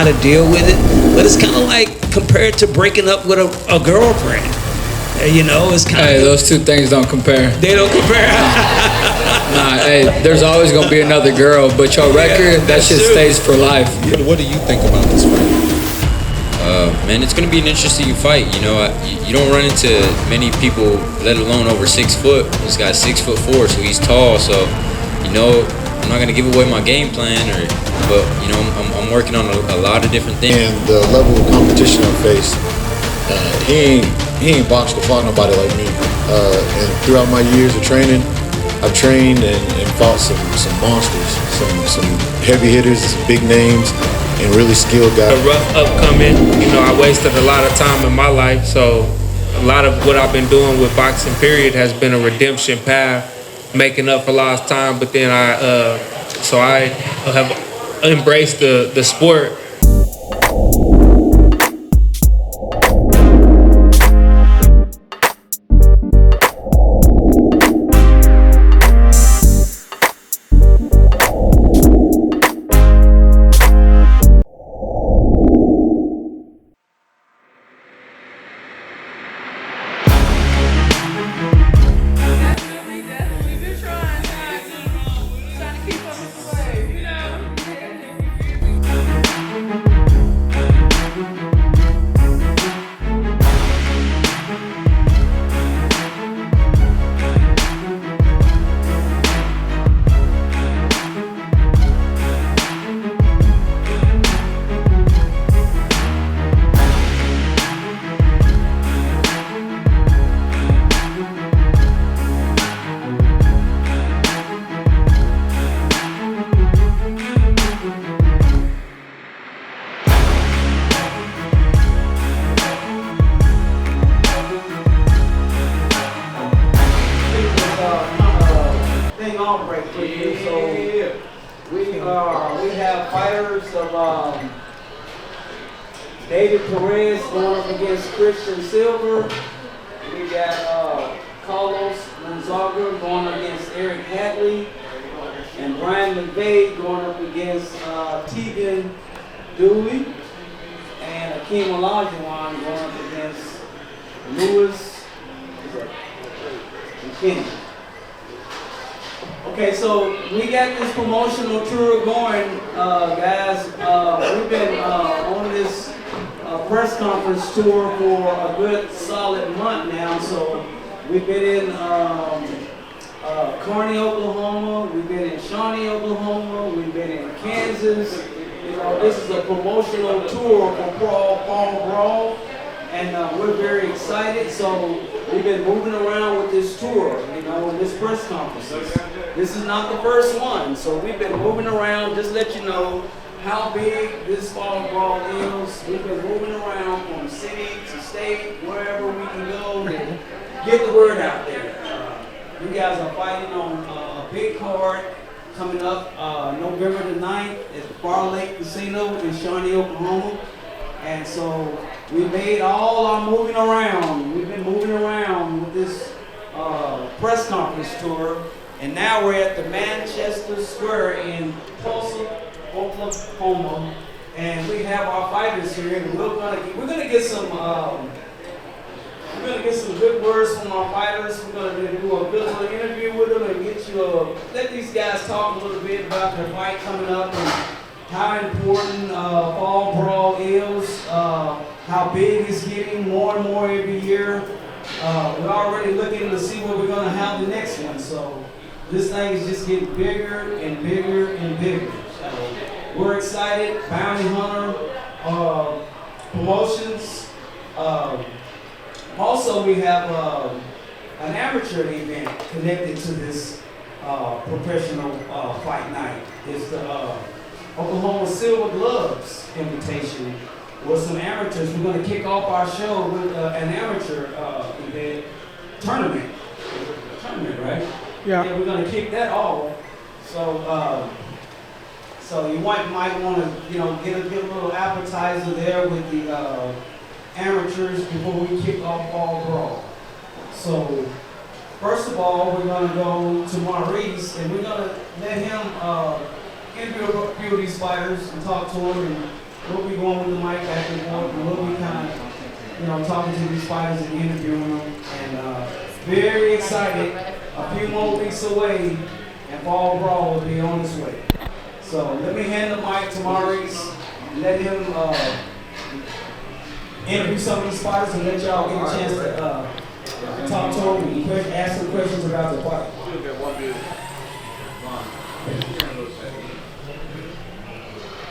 how to deal with it. But it's kind of like compared to breaking up with a girlfriend. You know, it's kind of. Hey, those two things don't compare. They don't compare. Nah, hey, there's always gonna be another girl, but your record, that shit stays for life. What do you think about this fight? Man, it's gonna be an interesting fight. You know, you don't run into many people, let alone over 6 foot. This guy's 6'4", so he's tall. So, you know, I'm not gonna give away my game plan, but you know, I'm working on a lot of different things. And the level of competition I face, he ain't boxed or fought nobody like me. And throughout my years of training, I've trained and fought some monsters, some heavy hitters, some big names, and really skilled guys. A rough upcoming, you know, I wasted a lot of time in my life, so a lot of what I've been doing with boxing period has been a redemption path, making up for lost time. But then I have embraced the sport. Okay, so we got this promotional tour going, guys. We've been on this press conference tour for a good solid month now. So we've been in Kearney, Oklahoma. We've been in Shawnee, Oklahoma. We've been in Kansas. You know, this is a promotional tour for Brawl. And we're very excited, so we've been moving around with this tour, you know, and this press conferences. This is not the first one, so we've been moving around, just let you know how big this Fall Brawl is. We've been moving around from city to state, wherever we can go to get the word out there. You guys are fighting on a big card coming up November the 9th at the Bar Lake Casino in Shawnee, Oklahoma. And so we made all our moving around. We've been moving around with this press conference tour. And now we're at the Manchester Square in Tulsa, Oklahoma. And we have our fighters here. And we're gonna get some good words from our fighters. We're gonna do a good little interview with them and let these guys talk a little bit about their fight coming up and how important Fall Brawl is, how big it's getting more and more every year. We're already looking to see where we're going to have the next one. So this thing is just getting bigger and bigger and bigger. So we're excited. Bounty Hunter Promotions. Also, we have an amateur event connected to this professional fight night. It's the Oklahoma Silver Gloves invitation with some amateurs. We're going to kick off our show with an amateur event tournament. Tournament, right? Yeah. We're going to kick that off. So you might want to, you know, get a little appetizer there with the amateurs before we kick off Fall Brawl. So first of all, we're going to go to Maurice and we're going to let him interview a few of these fighters and talk to them and what we're talking to these fighters and interviewing them. And very excited. A few more weeks away, and Fall Brawl will be on its way. So let me hand the mic to Maurice. Let him interview some of these fighters and let y'all get a chance to talk to them and ask some questions about the fight.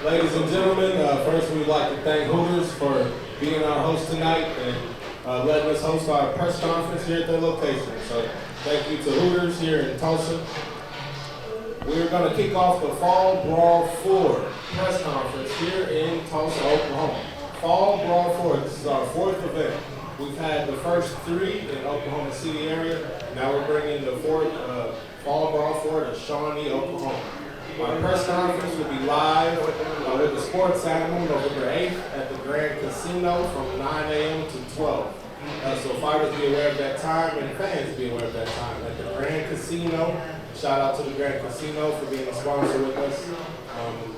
Ladies and gentlemen, first we'd like to thank Hooters for being our host tonight and letting us host our press conference here at their location. So thank you to Hooters here in Tulsa. We're going to kick off the Fall Brawl 4 press conference here in Tulsa, Oklahoma. Fall Brawl 4, this is our 4th event. We've had the first 3 in Oklahoma City area. Now we're bringing the 4th Fall Brawl 4 to Shawnee, Oklahoma. Our press conference will be live with the Sports Animal November 8th at the Grand Casino from 9 a.m. to 12. So fighters be aware of that time and fans be aware of that time at the Grand Casino. Shout out to the Grand Casino for being a sponsor with us.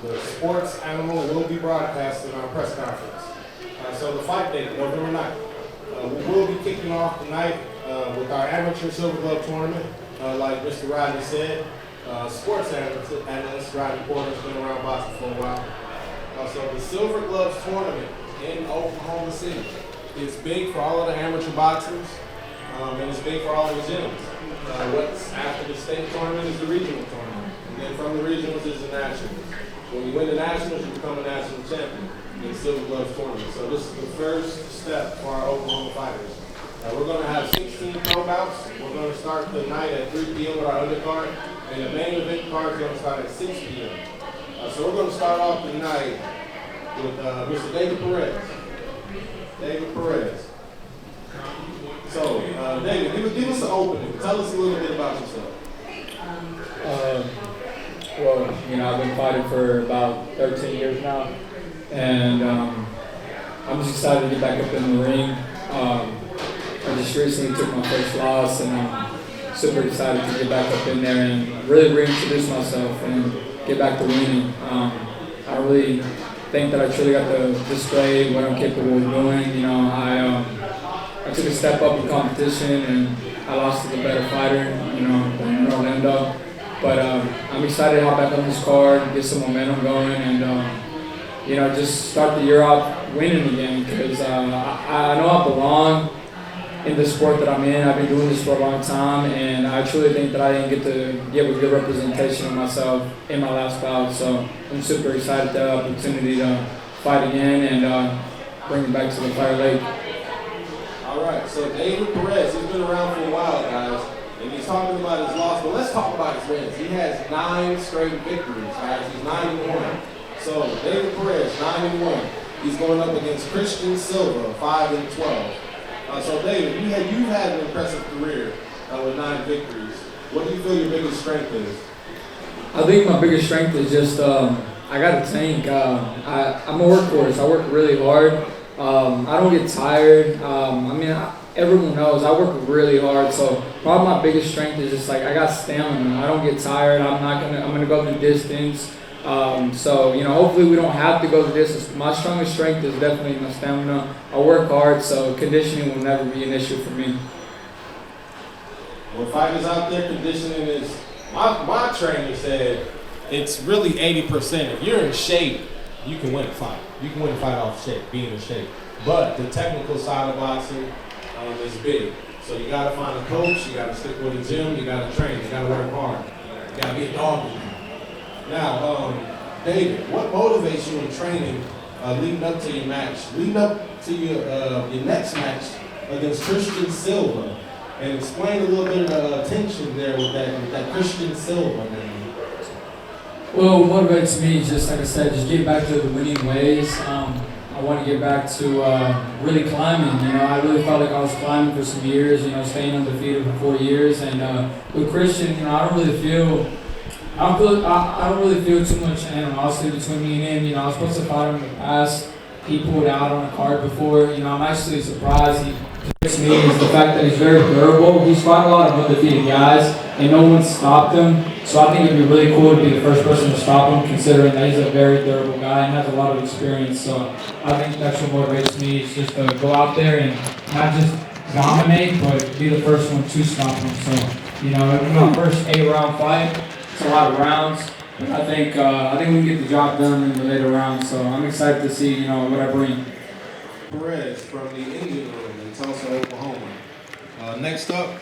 The Sports Animal will be broadcast in our press conference. So the fight date, November 9th. We will be kicking off tonight with our amateur Silver Glove tournament, like Mr. Rodney said. Sports analyst Rodney Porter has been around boxing for a while. So the Silver Gloves tournament in Oklahoma City is big for all of the amateur boxers, and it's big for all of the gyms. What's after the state tournament is the regional tournament, and then from the regionals is the nationals. When you win the nationals, you become a national champion in the Silver Gloves tournament. So this is the first step for our Oklahoma fighters. We're going to have 16 pro bouts. We're going to start the night at 3 p.m. with our undercard. And the main event card is going to start at 6 p.m. So we're going to start off the night with Mr. David Perez. David Perez. So, David, give us an opening. Tell us a little bit about yourself. Well, I've been fighting for about 13 years now, and I'm just excited to get back up in the ring. I just recently took my first loss, and I'm super excited to get back up in there and really reintroduce myself and get back to winning. I really think that I truly got to display what I'm capable of doing. I took a step up in competition and I lost to the better fighter, in Orlando. But I'm excited to hop back on this card, get some momentum going, and just start the year off winning again. Because I know I belong in the sport that I'm in. I've been doing this for a long time, and I truly think that I didn't get a good representation of myself in my last bout. So I'm super excited to have the opportunity to fight again and bring it back to the Fire Lake. All right, so David Perez, he's been around for a while, guys, and he's talking about his loss, but let's talk about his wins. He has 9 straight victories, guys. He's 9-1. So David Perez, 9-1. He's going up against Christian Silva, 5-12. So David, you've had an impressive career with 9 victories. What do you feel your biggest strength is? I think my biggest strength is just I got a tank. I'm a workhorse. I work really hard. I don't get tired. Everyone knows I work really hard. So probably my biggest strength is just I got stamina. I don't get tired. I'm gonna go the distance. Hopefully we don't have to go the distance. My strongest strength is definitely my stamina. I work hard, so conditioning will never be an issue for me. Well, fighters out there, conditioning is, my trainer said it's really 80%. If you're in shape, you can win a fight. You can win a fight off shape, being in shape. But the technical side of boxing is big. So you gotta find a coach, you gotta stick with the gym, you gotta train, you gotta work hard. You gotta be a dog. Now, David, what motivates you in training leading up to your match, leading up to your next match against Christian Silva? And explain a little bit of tension there with that Christian Silva name. Well, what motivates me is just, like I said, just get back to the winning ways. I want to get back to really climbing. I really felt like I was climbing for some years, staying undefeated for 4 years. And with Christian, I don't really feel too much animosity between me and him. I was supposed to fight him in the past. He pulled out on a card before. I'm actually surprised he to me is the fact that he's very durable. He's fought a lot of undefeated guys, and no one stopped him. So I think it'd be really cool to be the first person to stop him, considering that he's a very durable guy and has a lot of experience. So I think that's what motivates me, is just to go out there and not just dominate, but be the first one to stop him. So, you know, in my first 8-round fight, it's a lot of rounds. But I think we can get the job done in the later rounds. So I'm excited to see, you know, what I bring. Perez from the Engine Room in Tulsa, Oklahoma. Next up,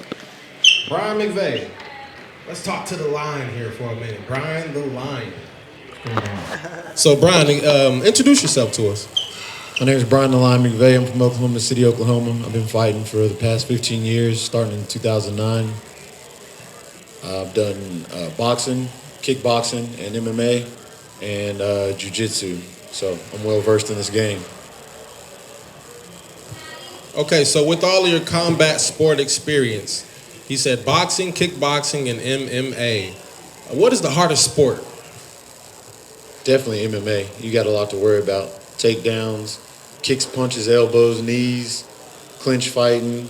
Brian McVeigh. Let's talk to the Lion here for a minute. Brian the Lion. So Brian, introduce yourself to us. My name is Brian the Lion McVeigh. I'm from Oklahoma City, Oklahoma. I've been fighting for the past 15 years, starting in 2009. I've done boxing, kickboxing, and MMA, and jiu-jitsu. So I'm well versed in this game. Okay, so with all of your combat sport experience, he said boxing, kickboxing, and MMA. What is the hardest sport? Definitely MMA. You got a lot to worry about. Takedowns, kicks, punches, elbows, knees, clinch fighting,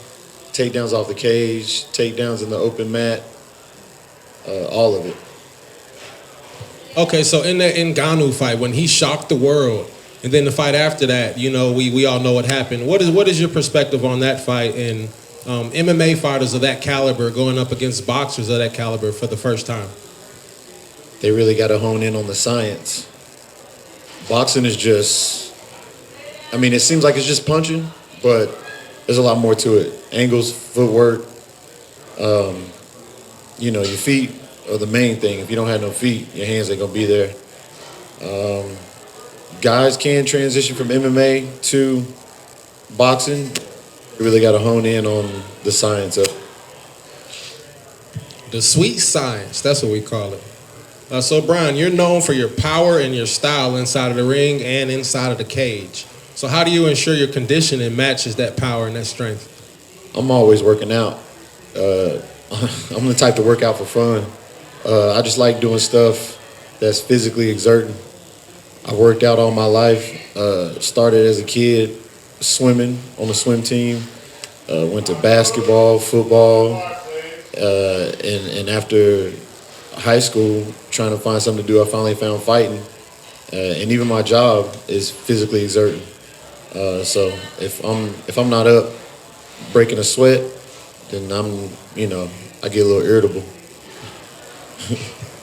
takedowns off the cage, takedowns in the open mat, all of it. Okay, so in the Ngannou fight, when he shocked the world, and then the fight after that, you know, we all know what happened. What is your perspective on that fight and MMA fighters of that caliber going up against boxers of that caliber for the first time? They really got to hone in on the science. Boxing is just, I mean, it seems like it's just punching, but there's a lot more to it. Angles, footwork, you know, your feet are the main thing. If you don't have no feet, your hands ain't going to be there. Guys can transition from MMA to boxing. You really got to hone in on the science of it. The sweet science, that's what we call it. So Brian, you're known for your power and your style inside of the ring and inside of the cage. So how do you ensure your conditioning matches that power and that strength? I'm always working out. I'm the type to work out for fun. I just like doing stuff that's physically exerting. I worked out all my life. Started as a kid swimming on the swim team. Went to basketball, football, and after high school, trying to find something to do, I finally found fighting. And even my job is physically exerting. So if I'm not up breaking a sweat, then I get a little irritable.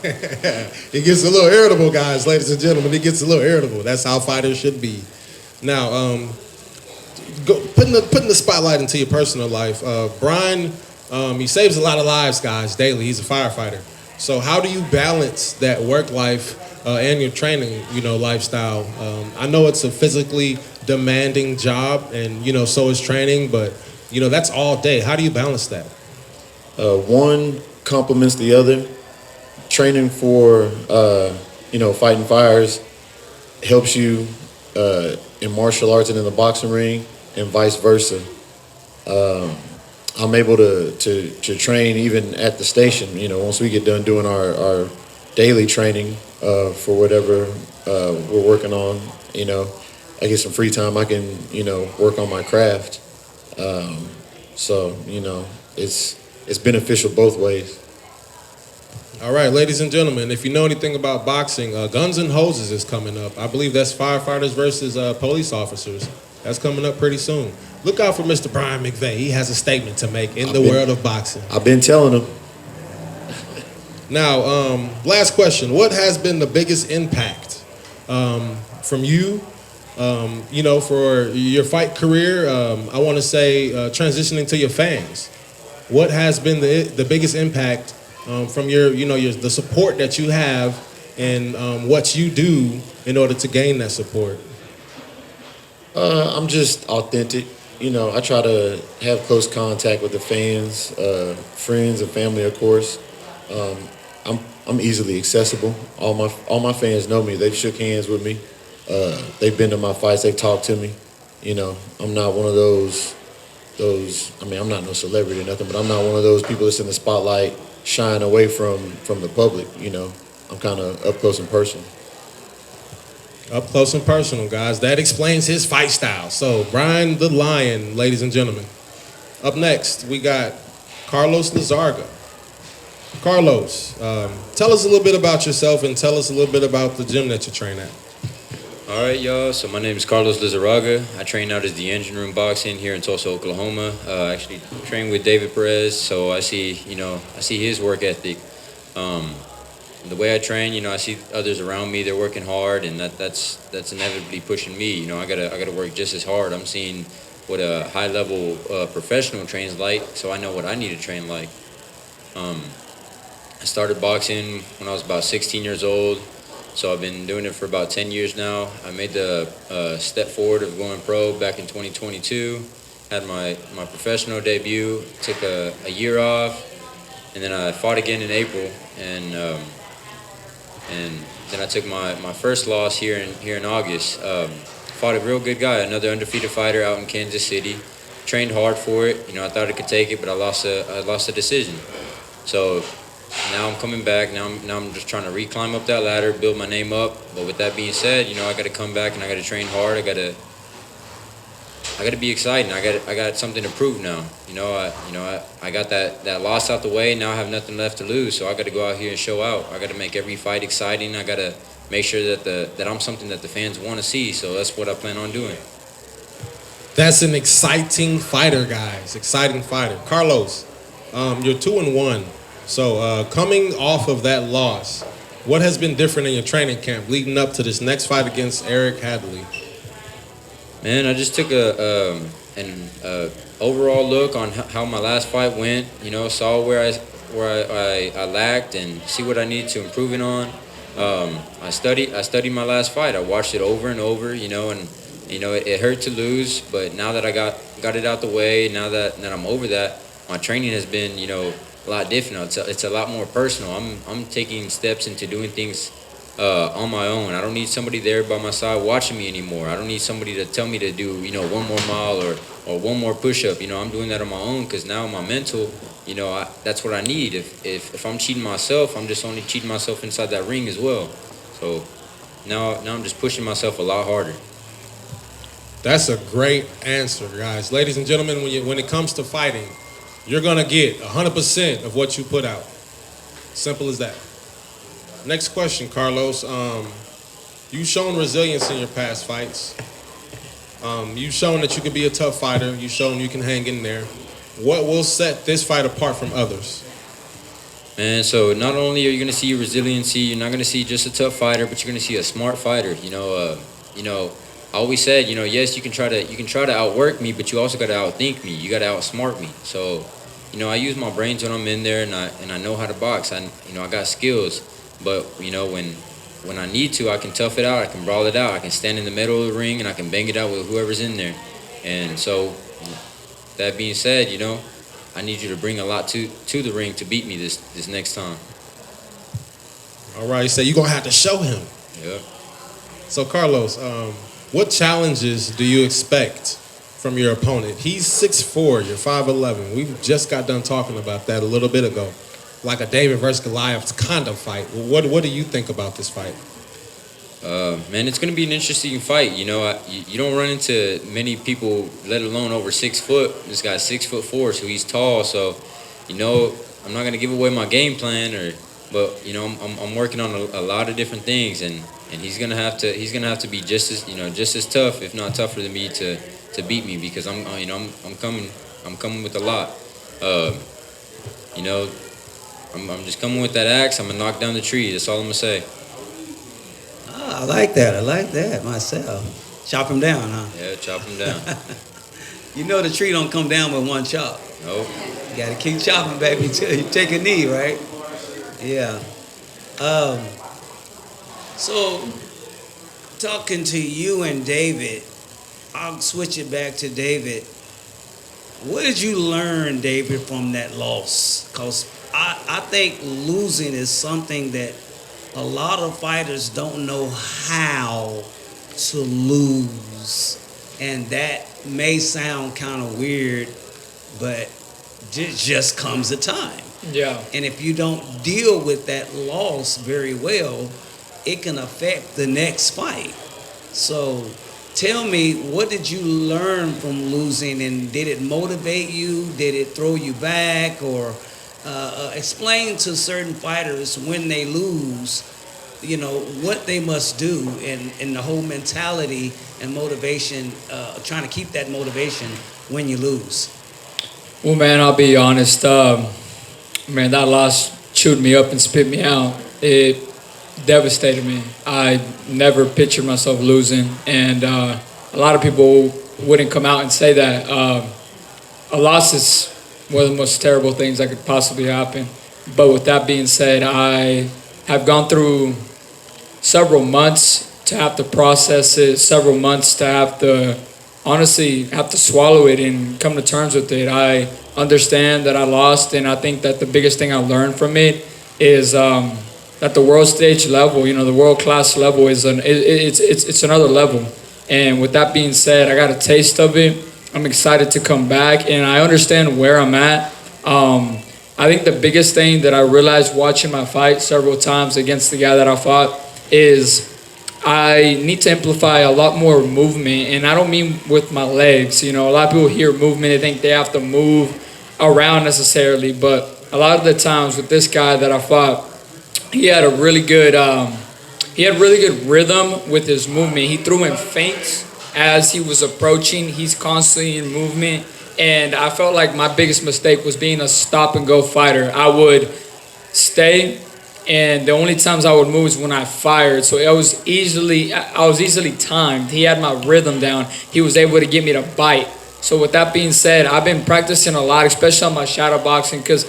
It gets a little irritable, guys, ladies and gentlemen. It gets a little irritable. That's how fighters should be. Now, putting the spotlight into your personal life. Brian, he saves a lot of lives, guys, daily. He's a firefighter. So how do you balance that work life and your training, lifestyle? I know it's a physically demanding job, and so is training, but that's all day. How do you balance that? One complements the other. Training for fighting fires helps you in martial arts and in the boxing ring, and vice versa. I'm able to train even at the station. Once we get done doing our daily training for whatever we're working on, I get some free time. I can work on my craft. So it's beneficial both ways. All right, ladies and gentlemen, if you know anything about boxing, Guns and Hoses is coming up. I believe that's firefighters versus police officers. That's coming up pretty soon. Look out for Mr. Brian McVeigh. He has a statement to make in the world of boxing. I've been telling him. Now, last question. What has been the biggest impact from you, for your fight career? I want to say transitioning to your fans. What has been the biggest impact from the support that you have and what you do in order to gain that support? I'm just authentic. I try to have close contact with the fans, friends and family, of course. I'm easily accessible. All my fans know me. They've shook hands with me. They've been to my fights. They've talked to me. I'm not one of those. I'm not no celebrity or nothing, but I'm not one of those people that's in the spotlight, shying away from the public. I'm kind of up close and personal. Up close and personal, guys. That explains his fight style. So, Brian the Lion, ladies and gentlemen. Up next, we got Carlos Lizarga. Carlos, tell us a little bit about yourself and tell us a little bit about the gym that you train at. All right, y'all. So my name is Carlos Lizarraga. I train out as the Engine Room Boxing here in Tulsa, Oklahoma. I actually train with David Perez, so I see his work ethic. The way I train, I see others around me. They're working hard, and that's inevitably pushing me. I gotta work just as hard. I'm seeing what a high level professional trains like, so I know what I need to train like. I started boxing when I was about 16 years old. So I've been doing it for about 10 years now. I made the step forward of going pro back in 2022. Had my professional debut, took a year off, and then I fought again in April. And then I took my first loss here in August. Fought a real good guy, another undefeated fighter out in Kansas City. Trained hard for it. I thought I could take it, but I lost a decision. So now I'm coming back. Now I'm just trying to reclimb up that ladder, build my name up. But with that being said, I got to come back and I got to train hard. I got to be exciting. I got something to prove now. I got that loss out the way. Now I have nothing left to lose. So I got to go out here and show out. I got to make every fight exciting. I got to make sure that I'm something that the fans want to see. So that's what I plan on doing. That's an exciting fighter, guys. Exciting fighter. Carlos, you're 2-1. So coming off of that loss, what has been different in your training camp leading up to this next fight against Eric Hadley? Man, I just took an overall look on how my last fight went. Saw where I lacked and see what I needed to improve it on. I studied my last fight. I watched it over and over. And it hurt to lose, but now that I got it out the way, now that I'm over that, my training has been a lot different. It's a lot more personal. I'm taking steps into doing things on my own. I don't need somebody there by my side watching me anymore. I don't need somebody to tell me to do one more mile or one more push-up. I'm doing that on my own because now my mental, that's what I need. If I'm cheating myself, I'm just only cheating myself inside that ring as well. So now I'm just pushing myself a lot harder. That's a great answer, guys. Ladies and gentlemen, when it comes to fighting, you're going to get 100% of what you put out. Simple as that. Next question, Carlos. You've shown resilience in your past fights. You've shown that you can be a tough fighter. You've shown you can hang in there. What will set this fight apart from others? And so not only are you going to see your resiliency, you're not going to see just a tough fighter, but you're going to see a smart fighter. I always said, yes, you can try to outwork me, but you also got to outthink me. You got to outsmart me. So, I use my brains when I'm in there, and I know how to box. I got skills, but when I need to, I can tough it out. I can brawl it out. I can stand in the middle of the ring and I can bang it out with whoever's in there. And so, that being said, I need you to bring a lot to the ring to beat me this next time. All right, so you're gonna have to show him. Yeah. So Carlos, what challenges do you expect from your opponent? He's 6'4", you're 5'11". We just got done talking about that a little bit ago. Like a David versus Goliath kind of fight. What do you think about this fight? Man, it's going to be an interesting fight. You don't run into many people, let alone over 6 foot. This guy's 6'4", so he's tall. So, I'm not going to give away my game plan, but I'm working on a lot of different things, and he's gonna have to be just as tough, if not tougher than me to beat me, because I'm coming with a lot. I'm just coming with that axe. I'm gonna knock down the tree. That's all I'm gonna say. I like that myself. Chop him down, huh? Yeah, chop him down. The tree don't come down with one chop. Nope. You gotta keep chopping, baby, till you take a knee, right? Yeah. So, talking to you and David, I'll switch it back to David. What did you learn, David, from that loss? Because I think losing is something that a lot of fighters don't know how to lose. And that may sound kind of weird, but it just comes a time. Yeah. And if you don't deal with that loss very well, it can affect the next fight. So tell me, what did you learn from losing, and did it motivate you? Did it throw you back? Or explain to certain fighters when they lose, what they must do and the whole mentality and motivation, trying to keep that motivation when you lose. Well, man, I'll be honest. Man, that loss chewed me up and spit me out. It devastated me. I never pictured myself losing, and a lot of people wouldn't come out and say that. A loss is one of the most terrible things that could possibly happen. But with that being said, I have gone through several months to have to process it, several months to have to honestly have to swallow it and come to terms with it. I understand that I lost, and I think that the biggest thing I learned from it is that the world stage level, the world class level is it's another level. And with that being said, I got a taste of it. I'm excited to come back, and I understand where I'm at. I think the biggest thing that I realized watching my fight several times against the guy that I fought is I need to amplify a lot more movement, and I don't mean with my legs. A lot of people hear movement, they think they have to move around necessarily, but a lot of the times with this guy that I fought, he had really good rhythm with his movement. He threw in feints as he was approaching. He's constantly in movement, and I felt like my biggest mistake was being a stop and go fighter. I would stay, and the only times I would move is when I fired. So I was easily timed. He had my rhythm down. He was able to get me to bite. So with that being said, I've been practicing a lot, especially on my shadow boxing, because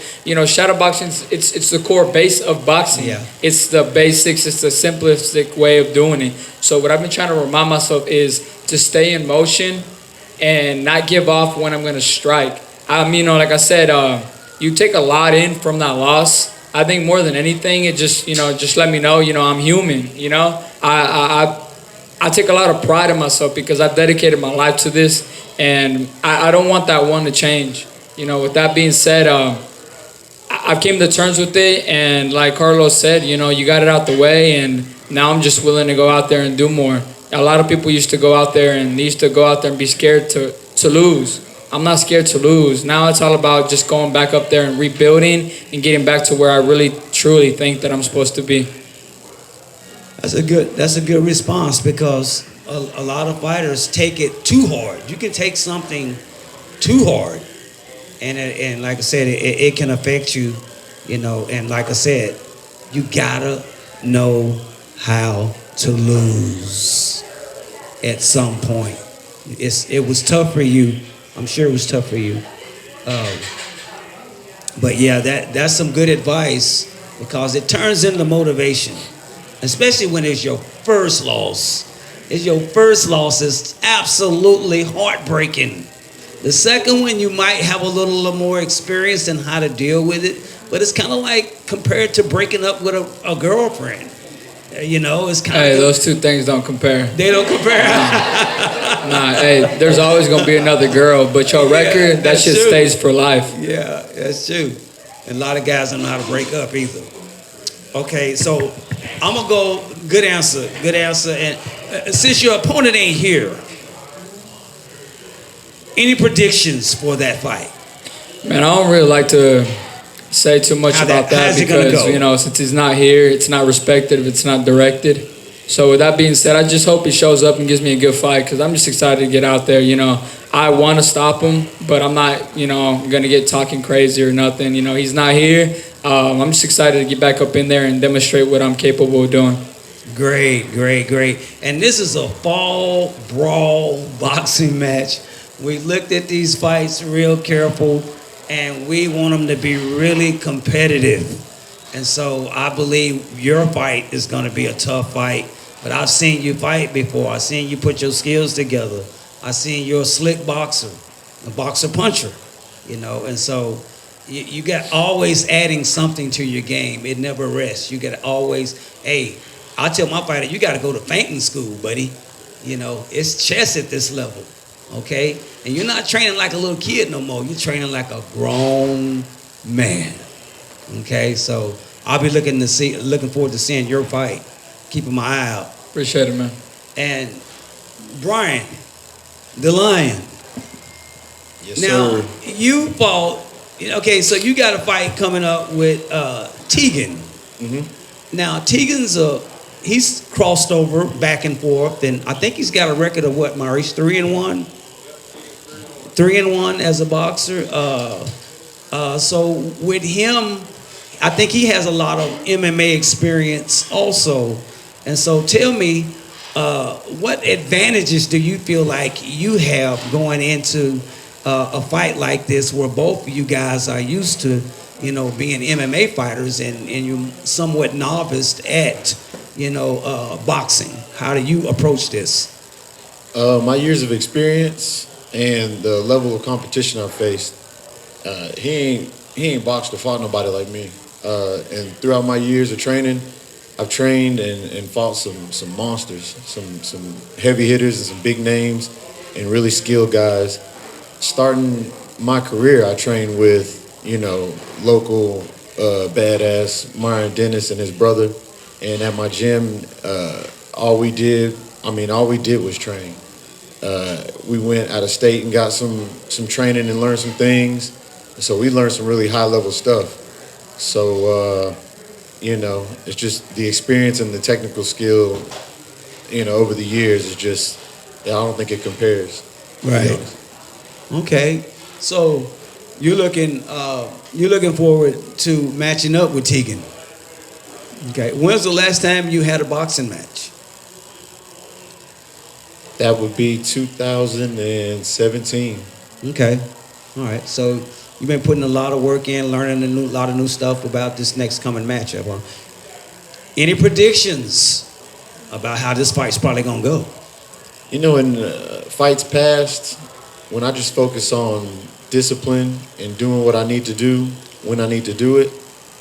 shadow boxing, it's the core base of boxing. Yeah. It's the basics. It's the simplistic way of doing it. So what I've been trying to remind myself is to stay in motion and not give off when I'm going to strike. Like I said, you take a lot in from that loss. I think more than anything, it just let me know, I'm human. I take a lot of pride in myself because I've dedicated my life to this, and I don't want that one to change. With that being said, I've came to terms with it, and like Carlos said, you got it out the way, and now I'm just willing to go out there and do more. A lot of people used to go out there and be scared to lose. I'm not scared to lose. Now it's all about just going back up there and rebuilding and getting back to where I really truly think that I'm supposed to be. That's a good response, because a lot of fighters take it too hard. You can take something too hard, and like I said, it can affect you, And like I said, you gotta know how to lose at some point. It was tough for you. I'm sure it was tough for you. But yeah, that's some good advice, because it turns into motivation, especially when it's your first loss. Your first loss is absolutely heartbreaking. The second one, you might have a little more experience in how to deal with it, but it's kind of like compared to breaking up with a girlfriend. It's kind of... Hey, those two things don't compare. They don't compare? Nah, hey, there's always going to be another girl, but your record, that shit stays for life. Yeah, that's true. And a lot of guys don't know how to break up either. Okay, so I'm going to go, good answer. And since your opponent ain't here, any predictions for that fight? Man, I don't really like to say too much about that because, since he's not here, it's not respected if it's not directed. So with that being said, I just hope he shows up and gives me a good fight, because I'm just excited to get out there. I want to stop him, but I'm not, going to get talking crazy or nothing. He's not here. I'm just excited to get back up in there and demonstrate what I'm capable of doing. Great. And this is a fall brawl boxing match. We looked at these fights real careful, and we want them to be really competitive. And so I believe your fight is going to be a tough fight. But I've seen you fight before. I've seen you put your skills together. I've seen you're a slick boxer, a boxer puncher, And so you got always adding something to your game. It never rests. You got to always, I tell my fighter, you got to go to feinting school, buddy. It's chess at this level, okay? And you're not training like a little kid no more. You're training like a grown man, okay? So I'll be looking forward to seeing your fight. Keeping my eye out. Appreciate it, man. And Brian, the Lion. Yes, Now, sir. you fought Okay, so you got a fight coming up with Tegan. Now Tegan's he's crossed over back and forth, and I think he's got a record of what, Maurice, 3-1, 3-1 as a boxer. So with him, I think he has a lot of MMA experience also. And so tell me, what advantages do you feel like you have going into a fight like this, where both of you guys are used to, being MMA fighters, and you're somewhat novice at, boxing? How do you approach this? My years of experience and the level of competition I've faced, he ain't boxed or fought nobody like me. And throughout my years of training, I've trained and fought some monsters, some heavy hitters and some big names, and really skilled guys. Starting my career, I trained with local badass Myron Dennis and his brother, and at my gym, all we did was train. We went out of state and got some training and learned some things. So we learned some really high level stuff. So it's just the experience and the technical skill, over the years is just, I don't think it compares. Right. Okay. So you're looking forward to matching up with Tegan. Okay. When's the last time you had a boxing match? That would be 2017. Okay. All right. So you've been putting a lot of work in, learning a lot of new stuff about this next coming matchup. Huh? Any predictions about how this fight's probably gonna go? In fights past, when I just focus on discipline and doing what I need to do when I need to do it,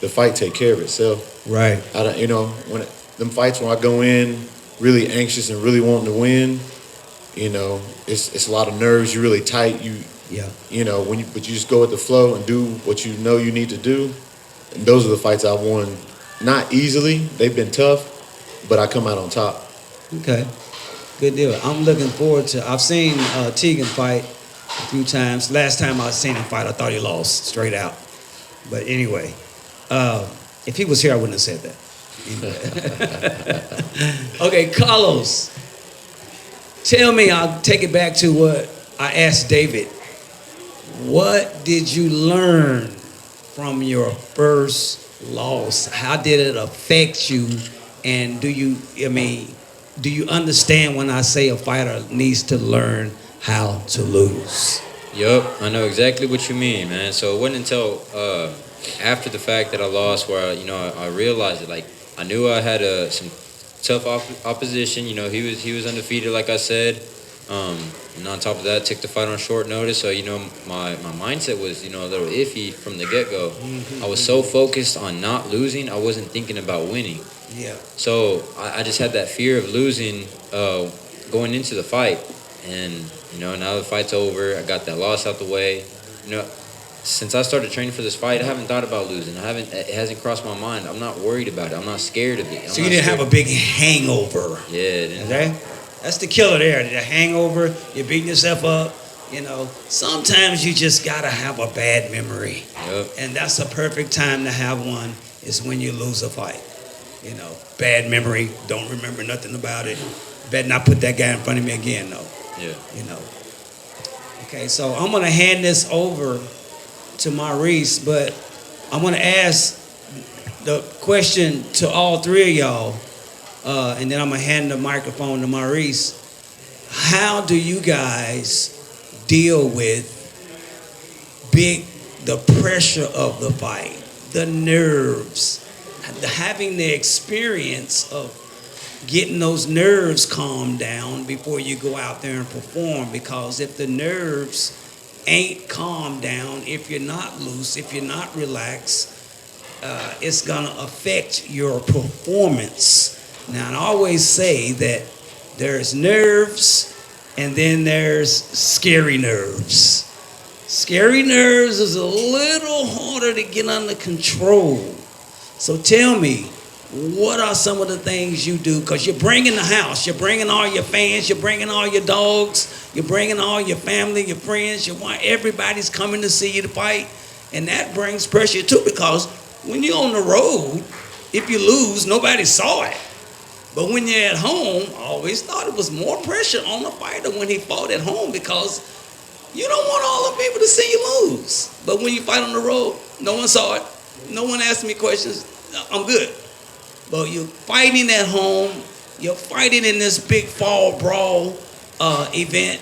the fight take care of itself. Right. When them fights when I go in really anxious and really wanting to win, it's a lot of nerves. You're really tight. But you just go with the flow and do what you know you need to do. And those are the fights I won. Not easily. They've been tough, but I come out on top. Okay. Good deal. I'm looking forward to. I've seen Tegan fight a few times. Last time I seen him fight, I thought he lost straight out. But anyway, if he was here, I wouldn't have said that. Okay, Carlos. Tell me, I'll take it back to what I asked David. What did you learn from your first loss? How did it affect you? And do you understand when I say a fighter needs to learn how to lose? Yup, I know exactly what you mean, man. So it wasn't until after the fact that I lost where I realized it. Like, I knew I had some tough opposition. He was undefeated, like I said. And on top of that, took the fight on short notice. So my mindset was a little iffy from the get-go. Mm-hmm. I was so focused on not losing, I wasn't thinking about winning. Yeah. So I just had that fear of losing going into the fight. And now the fight's over. I got that loss out the way. Since I started training for this fight, I haven't thought about losing. It hasn't crossed my mind. I'm not worried about it. I'm not scared of it. So you didn't have a big hangover. Yeah. Okay. That's the killer there. The hangover. You're beating yourself up. Sometimes you just gotta have a bad memory. Yep. And that's a perfect time to have one. Is when you lose a fight. Bad memory. Don't remember nothing about it. Better not put that guy in front of me again, though. Yeah. Okay, so I'm gonna hand this over to Maurice, but I'm gonna ask the question to all three of y'all, and then I'm gonna hand the microphone to Maurice. How do you guys deal with the pressure of the fight, the nerves, having the experience of getting those nerves calmed down before you go out there and perform? Because if the nerves ain't calmed down, if you're not loose, if you're not relaxed, it's gonna affect your performance. Now, I always say that there's nerves and then there's scary nerves. Scary nerves is a little harder to get under control. So tell me, what are some of the things you do? Because you're bringing the house, you're bringing all your fans, you're bringing all your dogs, you're bringing all your family, your friends, your wife. Everybody's coming to see you to fight. And that brings pressure too, because when you're on the road, if you lose, nobody saw it. But when you're at home, I always thought it was more pressure on the fighter when he fought at home, because you don't want all the people to see you lose. But when you fight on the road, no one saw it. No one asked me questions. I'm good. But you're fighting at home. You're fighting in this big fall brawl event.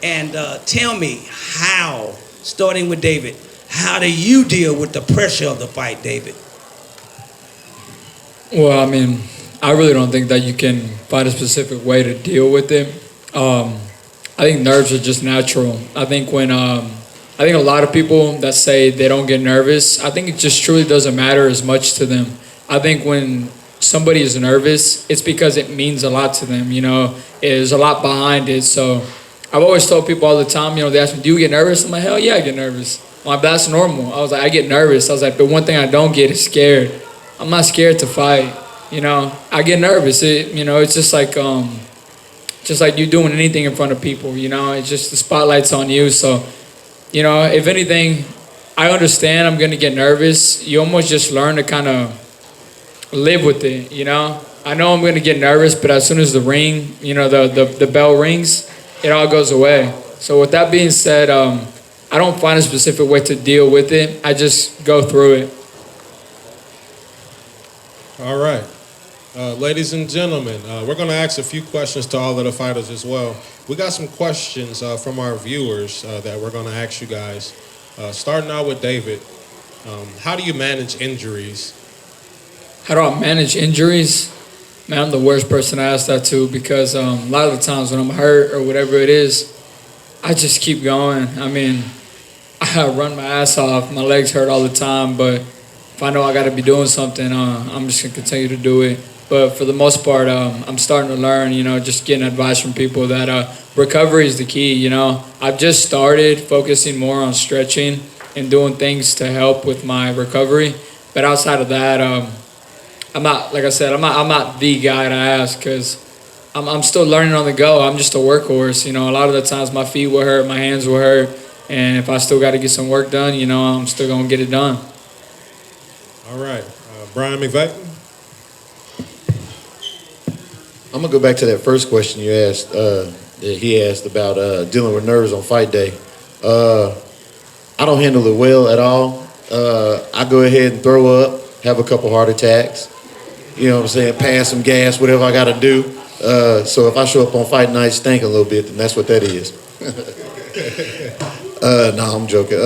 And tell me how, starting with David, how do you deal with the pressure of the fight, David? Well, I mean, I really don't think that you can find a specific way to deal with it. I think nerves are just natural. I think I think a lot of people that say they don't get nervous, I think it just truly doesn't matter as much to them. I think when somebody is nervous, it's because it means a lot to them, you know, there's a lot behind it. So I've always told people all the time, you know, they ask me, do you get nervous? I'm like, hell yeah, I get nervous. I'm like, that's normal. I was like, I get nervous. I was like, but one thing I don't get is scared. I'm not scared to fight. You know, I get nervous. You know, it's just like you doing anything in front of people, you know, it's just the spotlight's on you. So, you know, if anything, I understand I'm going to get nervous. You almost just learn to kind of live with it, you know. I know I'm going to get nervous, but as soon as the ring, you know, the bell rings, it all goes away. So with that being said, I don't find a specific way to deal with it. I just go through it. All right. Ladies and gentlemen, we're going to ask a few questions to all of the fighters as well. We got some questions from our viewers that we're going to ask you guys. Starting out with David, how do you manage injuries? How do I manage injuries? Man, I'm the worst person to ask that to, because a lot of the times when I'm hurt or whatever it is, I just keep going. I mean, I run my ass off. My legs hurt all the time, but if I know I got to be doing something, I'm just going to continue to do it. But for the most part, I'm starting to learn, you know, just getting advice from people that recovery is the key, you know. I've just started focusing more on stretching and doing things to help with my recovery. But outside of that, I'm not, like I said, I'm not the guy to ask, because I'm still learning on the go. I'm just a workhorse, you know. A lot of the times my feet will hurt, my hands will hurt, and if I still got to get some work done, you know, I'm still going to get it done. All right. Brian McVeigh? I'm gonna go back to that first question you asked. That he asked about dealing with nerves on fight day. I don't handle it well at all. I go ahead and throw up, have a couple heart attacks. You know what I'm saying? Pass some gas, whatever I got to do. So if I show up on fight night stink a little bit, then that's what that is. No, I'm joking.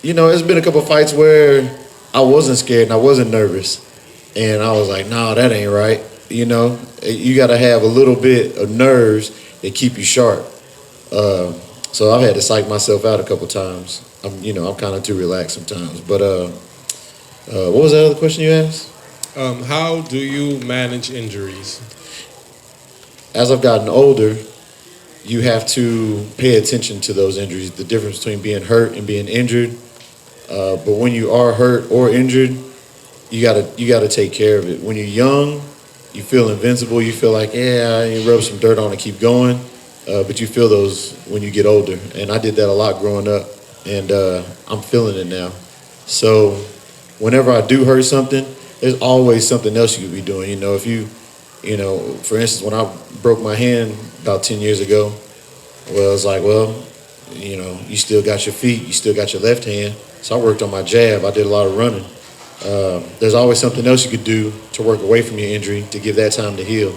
You know, there's been a couple fights where I wasn't scared and I wasn't nervous. And I was like, no, that ain't right. You know, you got to have a little bit of nerves that keep you sharp. So I've had to psych myself out a couple times. I'm kind of too relaxed sometimes. But what was that other question you asked? How do you manage injuries? As I've gotten older, you have to pay attention to those injuries, the difference between being hurt and being injured. But when you are hurt or injured, you gotta take care of it. When you're young, you feel invincible. You feel like, yeah, you rub some dirt on and keep going. But you feel those when you get older. And I did that a lot growing up, and I'm feeling it now. So whenever I do hurt something, there's always something else you could be doing. You know, if you know, for instance, when I broke my hand about 10 years ago, well, it's like, well, you know, you still got your feet, you still got your left hand. So I worked on my jab. I did a lot of running. There's always something else you could do to work away from your injury to give that time to heal.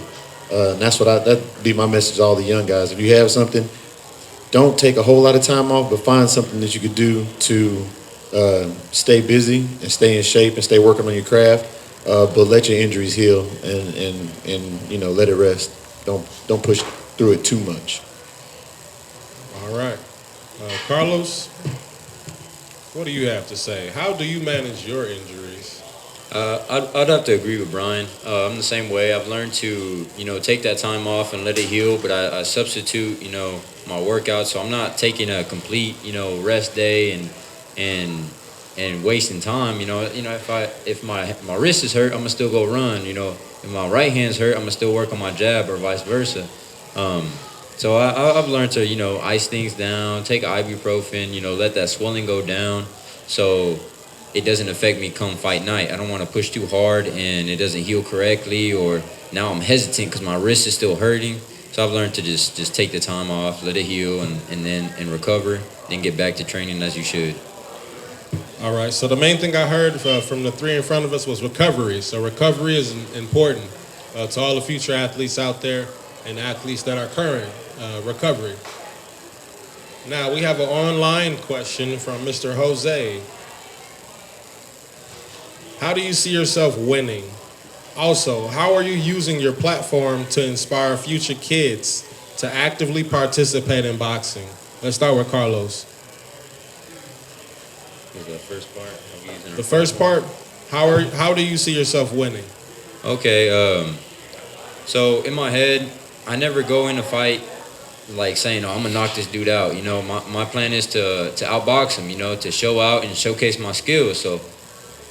And that's that'd be my message to all the young guys. If you have something, don't take a whole lot of time off, but find something that you could do to stay busy and stay in shape and stay working on your craft. But let your injuries heal and you know, let it rest. Don't push through it too much. All right. Carlos, what do you have to say? How do you manage your injuries? I'd have to agree with Brian. I'm the same way. I've learned to, you know, take that time off and let it heal, but I substitute, you know, my workout. So I'm not taking a complete, you know, rest day and wasting time. You know, if my wrist is hurt, I'm gonna still go run. You know, if my right hand's hurt, I'm gonna still work on my jab or vice versa. So I've learned to, ice things down, take ibuprofen, let that swelling go down, so it doesn't affect me come fight night. I don't want to push too hard and it doesn't heal correctly, or now I'm hesitant because my wrist is still hurting. So I've learned to just take the time off, let it heal, and recover, then get back to training as you should. All right. So the main thing I heard from the three in front of us was recovery. So recovery is important to all the future athletes out there and athletes that are current recovery. Now we have an online question from Mr. Jose. How do you see yourself winning? Also, how are you using your platform to inspire future kids to actively participate in boxing? Let's start with Carlos. The first part. The first part, how do you see yourself winning? Okay, so in my head, I never go in a fight like saying, I'm gonna knock this dude out. My plan is to outbox him, to show out and showcase my skills. So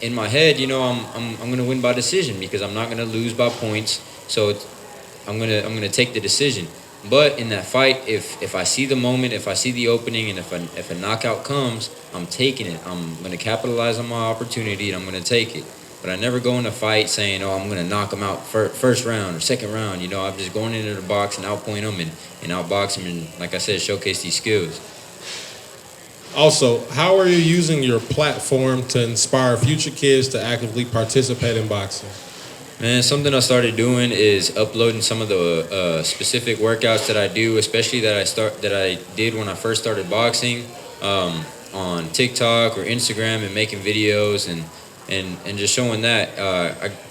in my head, I'm gonna win by decision because I'm not gonna lose by points. So I'm gonna take the decision. But in that fight, if I see the moment, if I see the opening, and if a knockout comes, I'm taking it. I'm going to capitalize on my opportunity, and I'm going to take it. But I never go in a fight saying, I'm going to knock him out first round or second round. I'm just going into the box and outpoint him and outbox him and, like I said, showcase these skills. Also, how are you using your platform to inspire future kids to actively participate in boxing? Man, something I started doing is uploading some of the specific workouts that I do, especially that I did when I first started boxing, on TikTok or Instagram, and making videos and just showing that.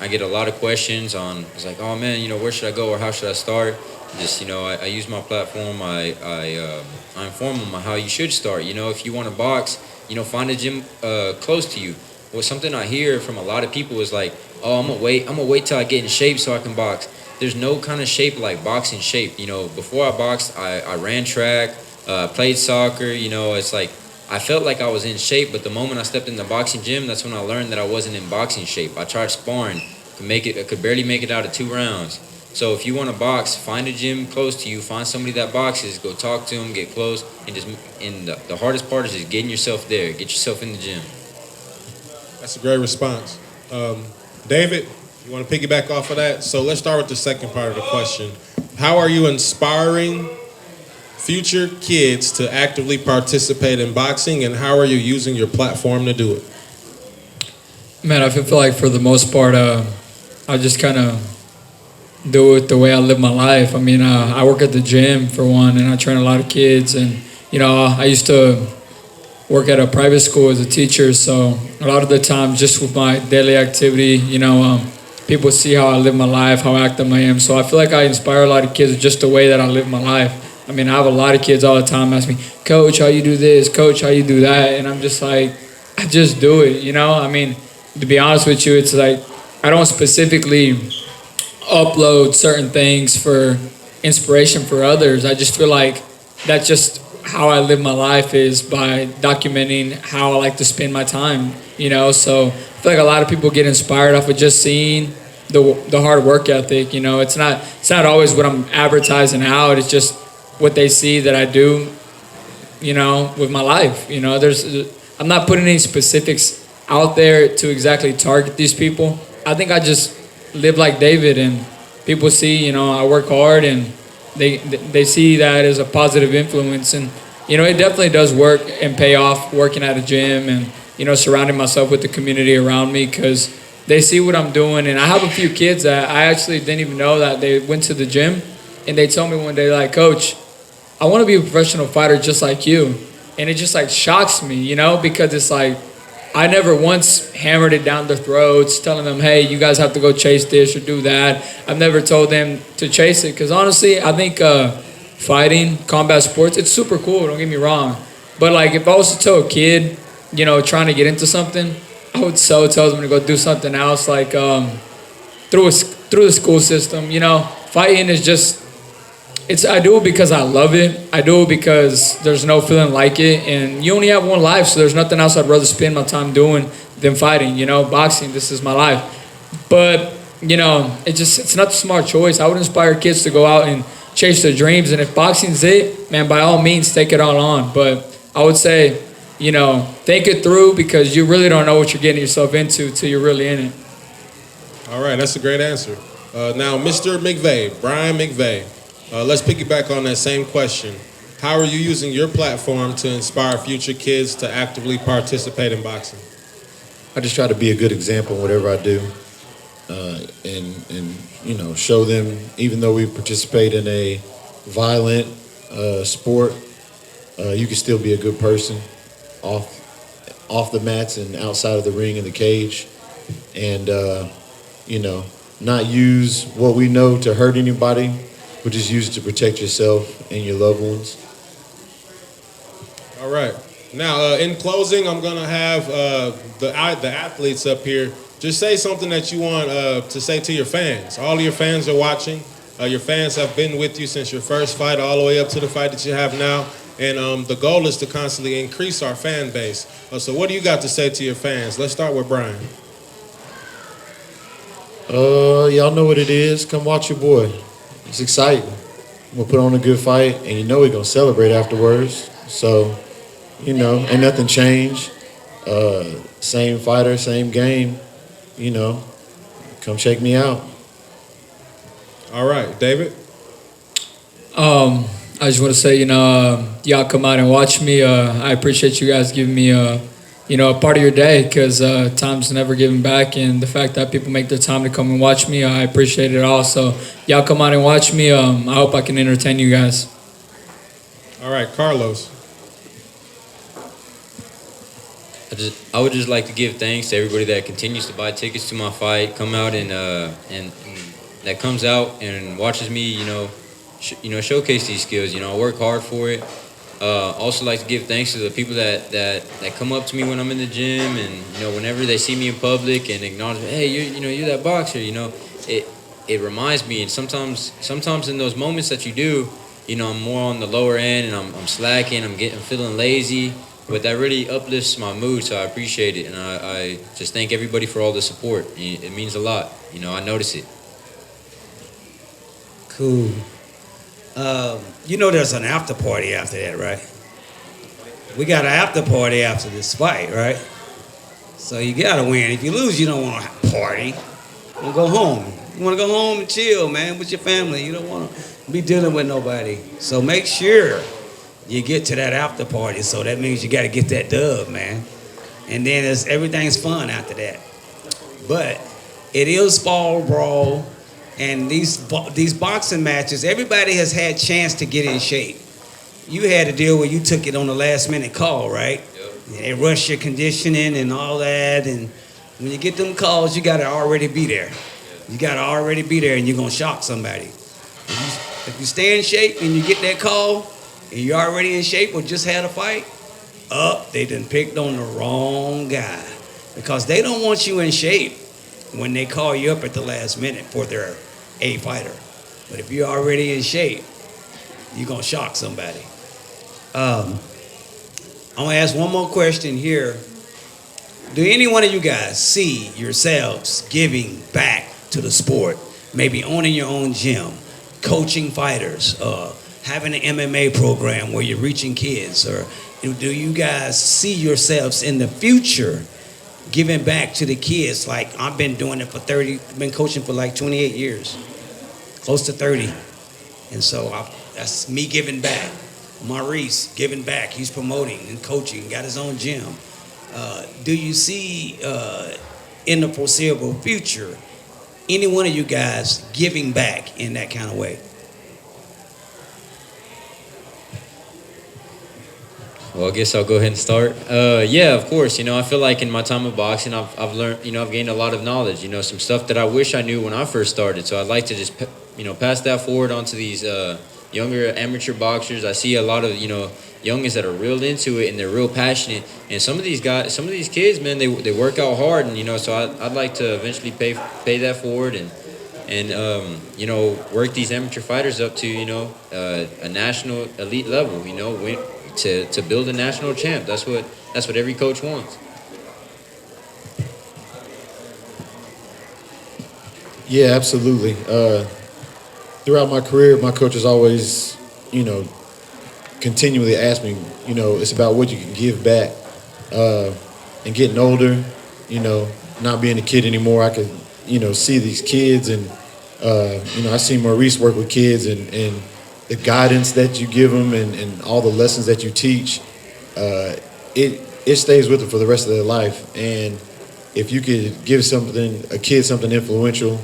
I get a lot of questions on. It's like, oh man, where should I go or how should I start? Just I use my platform. I inform them on how you should start. If you want to box, find a gym close to you. Well, something I hear from a lot of people is like, oh, I'm gonna wait till I get in shape so I can box. There's no kind of shape like boxing shape. Before I boxed, I ran track, played soccer. It's like I felt like I was in shape, but the moment I stepped in the boxing gym, that's when I learned that I wasn't in boxing shape. I tried sparring, I could barely make it out of 2 rounds. So if you want to box, find a gym close to you, find somebody that boxes, go talk to them, get close, and the hardest part is just getting yourself there, get yourself in the gym. That's a great response. David, you want to piggyback off of that? So let's start with the second part of the question. How are you inspiring future kids to actively participate in boxing, and how are you using your platform to do it? Man, I feel like for the most part, I just kind of do it the way I live my life. I mean, I work at the gym for one, and I train a lot of kids, and I used to work at a private school as a teacher, so a lot of the time just with my daily activity, people see how I live my life, how active I am. So I feel like I inspire a lot of kids with just the way that I live my life. I mean, I have a lot of kids all the time ask me, Coach, how you do this? Coach, how you do that? And I'm just like, I just do it, I mean, to be honest with you, it's like I don't specifically upload certain things for inspiration for others. I just feel like that's just how I live my life, is by documenting how I like to spend my time, so I feel like a lot of people get inspired off of just seeing the hard work ethic. It's not always what I'm advertising out, it's just what they see that I do, with my life. I'm not putting any specifics out there to exactly target these people. I think I just live like David, and people see, I work hard, and they see that as a positive influence. And it definitely does work and pay off working at a gym and surrounding myself with the community around me, because they see what I'm doing. And I have a few kids that I actually didn't even know that they went to the gym, and they told me one day, like, Coach, I want to be a professional fighter just like you. And it just like shocks me, because it's like I never once hammered it down their throats, telling them, hey, you guys have to go chase this or do that. I've never told them to chase it, because honestly, I think fighting, combat sports, it's super cool, don't get me wrong. But like if I was to tell a kid, trying to get into something, I would tell them to go do something else, like through the school system. Fighting is just, I do it because I love it. I do it because there's no feeling like it, and you only have one life, so there's nothing else I'd rather spend my time doing than fighting. Boxing, this is my life. But it's not a smart choice. I would inspire kids to go out and chase their dreams. And if boxing's it, man, by all means, take it all on. But I would say, think it through, because you really don't know what you're getting yourself into till you're really in it. All right, that's a great answer. Now, Mr. McVeigh, Brian McVeigh, let's piggyback on that same question. How are you using your platform to inspire future kids to actively participate in boxing? I just try to be a good example in whatever I do, and show them, even though we participate in a violent sport, you can still be a good person off the mats and outside of the ring and the cage, and not use what we know to hurt anybody, but just use it to protect yourself and your loved ones. All right. Now, in closing, I'm going to have the athletes up here just say something that you want to say to your fans. All of your fans are watching. Your fans have been with you since your first fight all the way up to the fight that you have now. And the goal is to constantly increase our fan base. So what do you got to say to your fans? Let's start with Brian. Y'all know what it is. Come watch your boy. It's exciting. We'll put on a good fight, and we're going to celebrate afterwards. So, ain't nothing changed. Same fighter, same game. Come check me out. All right, David? I just want to say, y'all come out and watch me. I appreciate you guys giving me, a part of your day, because time's never given back. And the fact that people make their time to come and watch me, I appreciate it all. So y'all come out and watch me. I hope I can entertain you guys. All right, Carlos. I would just like to give thanks to everybody that continues to buy tickets to my fight, come out and that comes out and watches me, showcase these skills. I work hard for it. Also like to give thanks to the people that come up to me when I'm in the gym, and whenever they see me in public and acknowledge, hey, you're that boxer. It reminds me, and sometimes in those moments that you do, I'm more on the lower end and I'm slacking, I'm feeling lazy. But that really uplifts my mood, so I appreciate it. And I just thank everybody for all the support. It means a lot. I notice it. Cool. There's an after party after that, right? We got an after party after this fight, right? So you got to win. If you lose, you don't want to party. You want to go home. You want to go home and chill, man, with your family. You don't want to be dealing with nobody. So make sure you get to that after party. So that means you got to get that dub, man. And then everything's fun after that. But it is fall brawl, and these boxing matches, everybody has had chance to get in shape. You had a deal where you took it on the last minute call, right? Yep. They rush your conditioning and all that, and when you get them calls, you got to already be there. You got to already be there, and you're going to shock somebody. If you stay in shape and you get that call, and you're already in shape or just had a fight, they done picked on the wrong guy, because they don't want you in shape when they call you up at the last minute for their A fighter. But if you're already in shape, you're going to shock somebody. I'm going to ask one more question here. Do any one of you guys see yourselves giving back to the sport? Maybe owning your own gym, coaching fighters, having an MMA program where you're reaching kids? Or do you guys see yourselves in the future giving back to the kids? Like, I've been doing it been coaching for like 28 years, close to 30. And so that's me giving back. Maurice giving back. He's promoting and coaching, got his own gym. Do you see in the foreseeable future any one of you guys giving back in that kind of way? Well, I guess I'll go ahead and start. Yeah, of course. I feel like in my time of boxing, I've learned, I've gained a lot of knowledge, some stuff that I wish I knew when I first started. So I'd like to just, pass that forward onto these younger amateur boxers. I see a lot of, youngins that are real into it and they're real passionate. And some of these kids, man, they work out hard. And, so I'd like to eventually pay that forward and work these amateur fighters up to, a national elite level, to build a national champ. That's what every coach wants. Yeah, absolutely. The throughout my career, my coaches always, continually ask me, it's about what you can give back. And getting older, not being a kid anymore, I could, see these kids and, I see Maurice work with kids and the guidance that you give them and all the lessons that you teach, it stays with them for the rest of their life. And if you could give a kid something influential,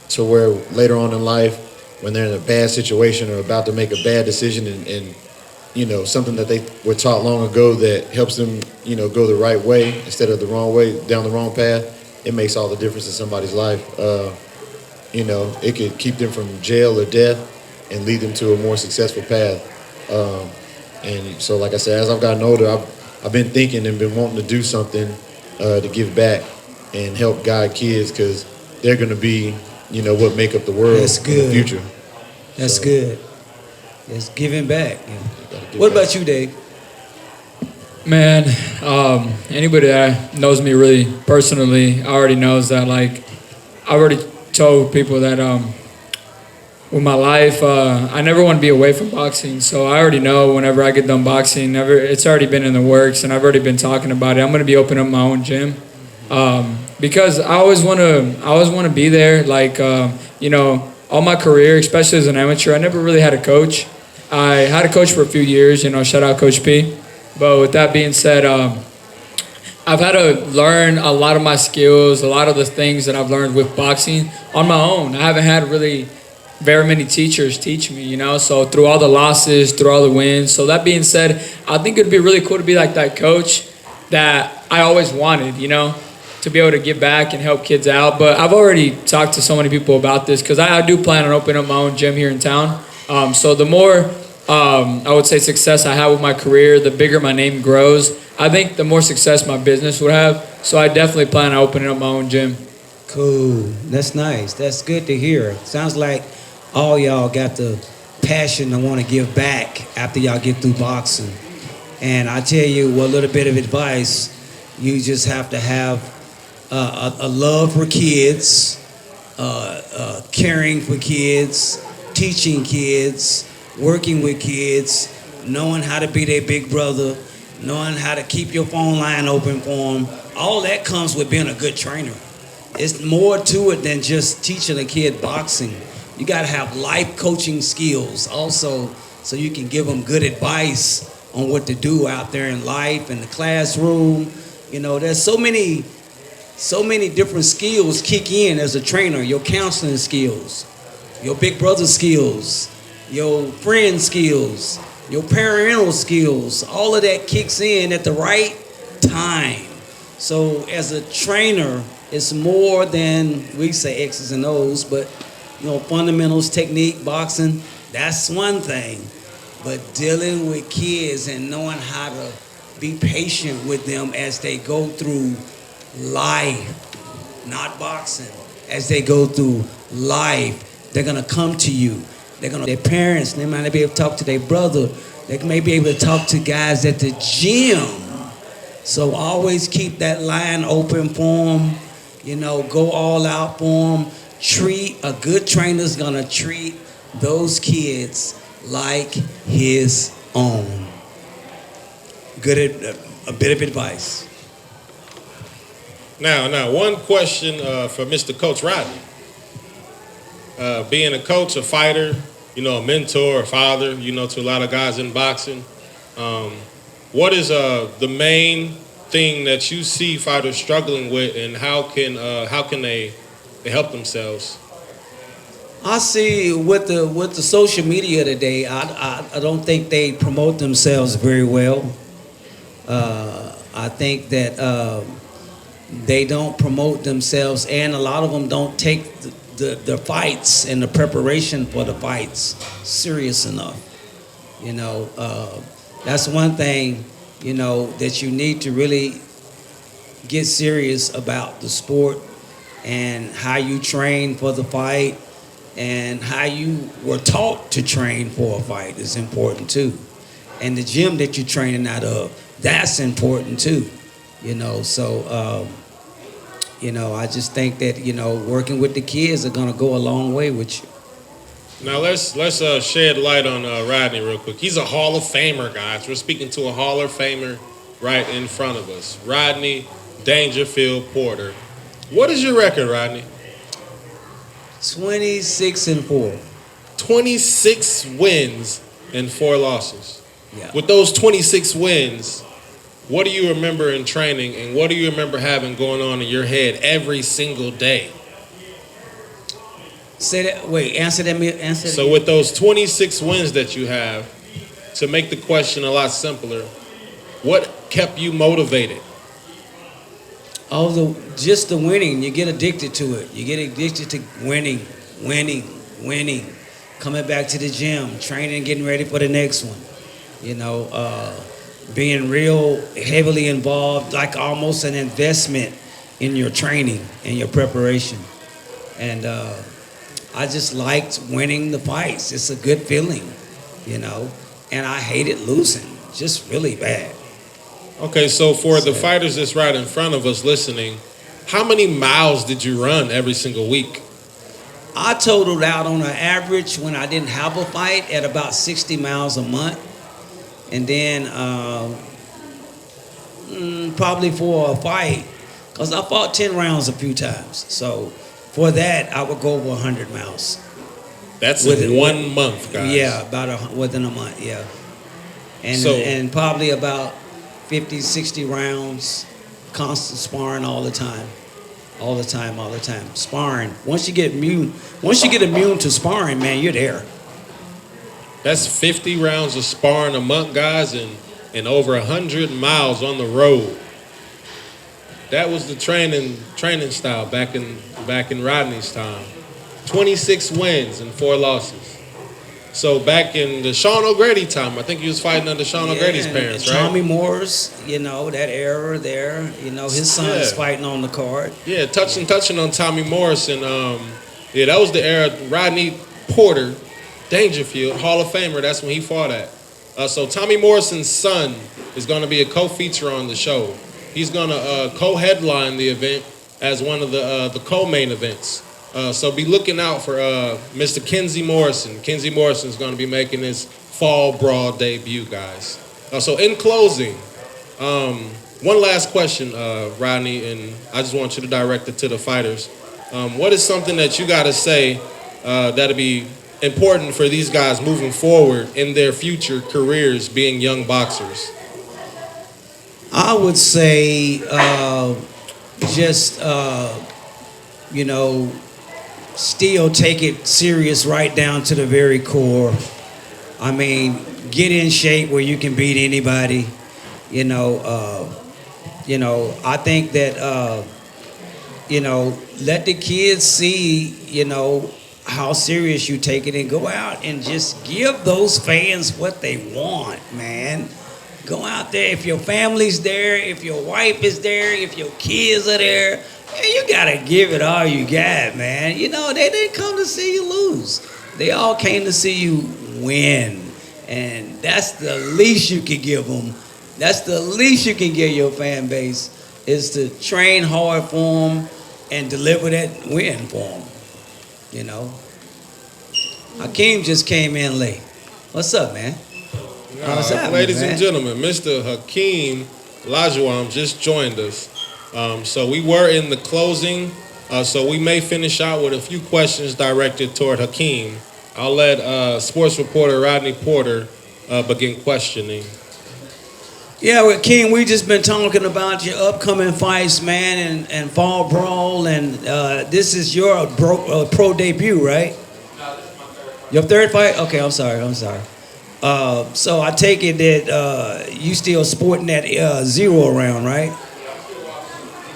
to where later on in life, when they're in a bad situation or about to make a bad decision and something that they were taught long ago that helps them, go the right way instead of the wrong way, down the wrong path, it makes all the difference in somebody's life. It could keep them from jail or death and lead them to a more successful path. And so, like I said, as I've gotten older, I've been thinking and been wanting to do something to give back and help guide kids because they're going to be, what make up the world in the future. That's good. It's giving back. What about you, Dave? Man, anybody that knows me really personally already knows that, I already told people that with my life, I never want to be away from boxing. So I already know whenever I get done boxing, it's already been in the works, and I've already been talking about it. I'm going to be opening up my own gym because I always want to be there. All my career, especially as an amateur, I never really had a coach. I had a coach for a few years, shout out Coach P. But with that being said, I've had to learn a lot of my skills, a lot of the things that I've learned with boxing on my own. I haven't had really very many teachers teach me, so through all the losses, through all the wins. So that being said, I think it'd be really cool to be like that coach that I always wanted, to be able to give back and help kids out. But I've already talked to so many people about this because I do plan on opening up my own gym here in town. So the more, I would say, success I have with my career, the bigger my name grows. I think the more success my business would have. So I definitely plan on opening up my own gym. Cool. That's nice. That's good to hear. Sounds like all y'all got the passion to want to give back after y'all get through boxing. And I tell you, a little bit of advice, you just have to have a love for kids, caring for kids, teaching kids, working with kids, knowing how to be their big brother, knowing how to keep your phone line open for them. All that comes with being a good trainer. It's more to it than just teaching a kid boxing. You got to have life coaching skills also so you can give them good advice on what to do out there in life, in the classroom. There's so many different skills kick in as a trainer. Your counseling skills, your big brother skills, your friend skills, your parental skills. All of that kicks in at the right time. So as a trainer, it's more than we say X's and O's, but fundamentals, technique, boxing, that's one thing. But dealing with kids and knowing how to be patient with them as they go through life, not boxing, as they go through life, they're gonna come to you. Their parents, they might not be able to talk to their brother. They may be able to talk to guys at the gym. So always keep that line open for them. Go all out for them. A good trainer's gonna treat those kids like his own. A bit of advice. Now, one question for Mr. Coach Rodney. Being a coach, a fighter, a mentor, a father, to a lot of guys in boxing. What is the main thing that you see fighters struggling with, and how can they help themselves? I see with the social media today, I don't think they promote themselves very well. I think that they don't promote themselves, and a lot of them don't take the fights and the preparation for the fights serious enough. That's one thing, that you need to really get serious about the sport and how you train for the fight and how you were taught to train for a fight is important too. And the gym that you're training out of, that's important too. I just think that, working with the kids are gonna go a long way with you. Now let's shed light on Rodney real quick. He's a Hall of Famer, guys. We're speaking to a Hall of Famer right in front of us. Rodney Dangerfield Porter. What is your record, Rodney? 26-4. 26 wins and 4 losses. Yeah. With those 26 wins, what do you remember in training, and what do you remember having going on in your head every single day? Say that. Wait. Answer that. Answer. So with those 26 wins that you have, to make the question a lot simpler, what kept you motivated? Just the winning. You get addicted to it. You get addicted to winning. Coming back to the gym, training, getting ready for the next one. You know, being real heavily involved, like almost an investment in your training and your preparation. And I just liked winning the fights. It's a good feeling, you know. And I hated losing, just really bad. Okay, so for the fighters that's right in front of us listening, how many miles did you run every single week? I totaled out on an average when I didn't have a fight at about 60 miles a month. And then probably for a fight, because I fought 10 rounds a few times. So for that, I would go over 100 miles. That's in 1 month, guys. Yeah, within a month, yeah. And probably about 50, 60 rounds, constant sparring all the time. All the time. Sparring. Once you get immune to sparring, man, you're there. That's 50 rounds of sparring a month, guys, and over 100 miles on the road. That was the training style back in Rodney's time. 26 wins and 4 losses. So back in the Sean O'Grady time, I think he was fighting under Sean O'Grady's parents, right? Tommy Moore's, you know, that era there. You know, his son is fighting on the card. Yeah, touching on Tommy Morrison. That was the era. Rodney Porter, Dangerfield, Hall of Famer. That's when he fought at. So Tommy Morrison's son is going to be a co-feature on the show. He's going to co-headline the event as one of the co-main events. So be looking out for Mr. Kenzie Morrison. Kenzie Morrison is going to be making his fall Brawl debut, guys. So in closing, one last question, Rodney, and I just want you to direct it to the fighters. What is something that you got to say that'll be important for these guys moving forward in their future careers being young boxers? I would say you know, still take it serious right down to the very core. I mean, get in shape where you can beat anybody. You know, I think that let the kids see, you know, how serious you take it, and go out and just give those fans what they want, man. Go out there. If your family's there, if your wife is there, if your kids are there, you gotta give it all you got, man. You know, they didn't come to see you lose. They all came to see you win. And that's the least you can give them. That's the least you can give your fan base, is to train hard for them and deliver that win for them. You know? Hakeem just came in late. What's up, man? What's happening, ladies man? and gentlemen, Mr. Hakeem Lajuam just joined us. So we were in the closing, so we may finish out with a few questions directed toward Hakeem. I'll let sports reporter Rodney Porter begin questioning. Yeah, with King, we just been talking about your upcoming fights, man, and fall brawl, and this is your pro debut, right? No, this is my third fight. Your third fight? Okay, I'm sorry. So I take it that you still sporting that 0 round, right?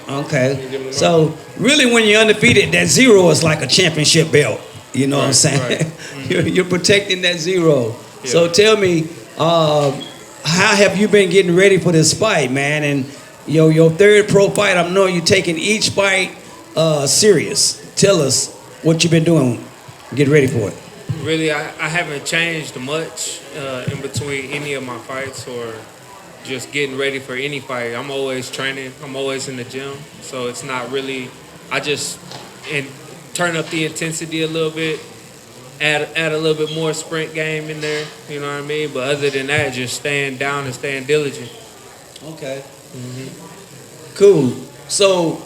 Okay. So really, when you're undefeated, that 0 is like a championship belt. You know what I'm saying? Right. You're protecting that 0. Yeah. So tell me, how have you been getting ready for this fight, man? And your third pro fight, I know you're taking each fight serious. Tell us what you've been doing. Get ready for it. Really, I haven't changed much in between any of my fights or just getting ready for any fight. I'm always training. I'm always in the gym. So it's not really, I just turn up the intensity a little bit add a little bit more sprint game in there. You know what I mean? But other than that, just staying down and staying diligent. Okay. Cool. So,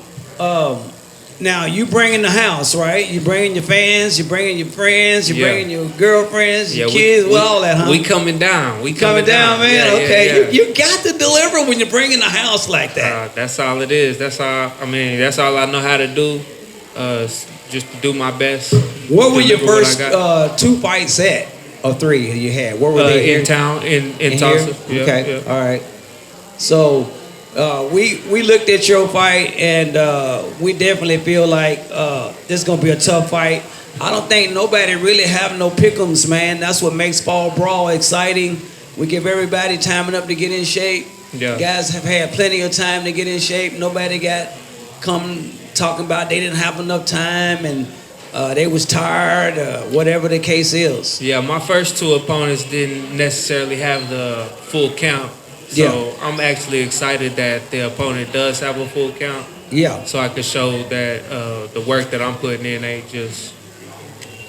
now you bringing the house, right? You bringing your fans, you bringing your friends, you bringing your girlfriends, your kids, all that, huh? We coming down. We coming down, man. Yeah, okay, yeah. You got to deliver when you're bringing the house like that. That's all it is. That's all. I mean, that's all I know how to do. Just to do my best. What were your first 2 fights at, or 3 you had? Where were they? In town, in Tulsa. Yeah, okay, all right. So we looked at your fight, and we definitely feel like this is gonna be a tough fight. I don't think nobody really have no pick'ems, man. That's what makes Fall Brawl exciting. We give everybody time enough to get in shape. Yeah. Guys have had plenty of time to get in shape. Nobody got come talking about they didn't have enough time and they was tired, whatever the case is. Yeah, my first 2 opponents didn't necessarily have the full count. So I'm actually excited that the opponent does have a full count. Yeah. So I could show that the work that I'm putting in ain't just,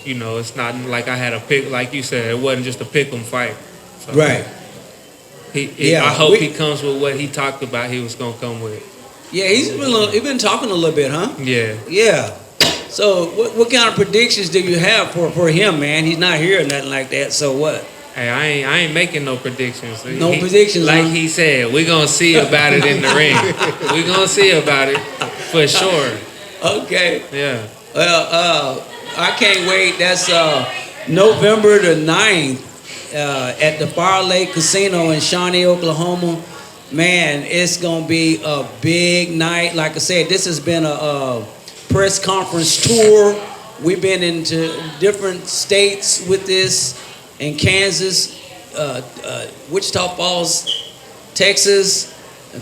it's not like I had a pick, like you said, it wasn't just a pick 'em fight. So right. I hope he comes with what he talked about he was going to come with. Yeah, he's been talking a little bit, huh? Yeah. Yeah. So what kind of predictions do you have for him, man? He's not here or nothing like that. So what? Hey, I ain't making no predictions. No predictions, like huh? he said, we're gonna see about it in the ring. We're gonna see about it for sure. Okay. Yeah. Well, I can't wait. That's November the 9th at the Fire Lake Casino in Shawnee, Oklahoma. Man, it's gonna be a big night. Like I said, this has been a press conference tour. We've been into different states with this, in Kansas, Wichita Falls, Texas,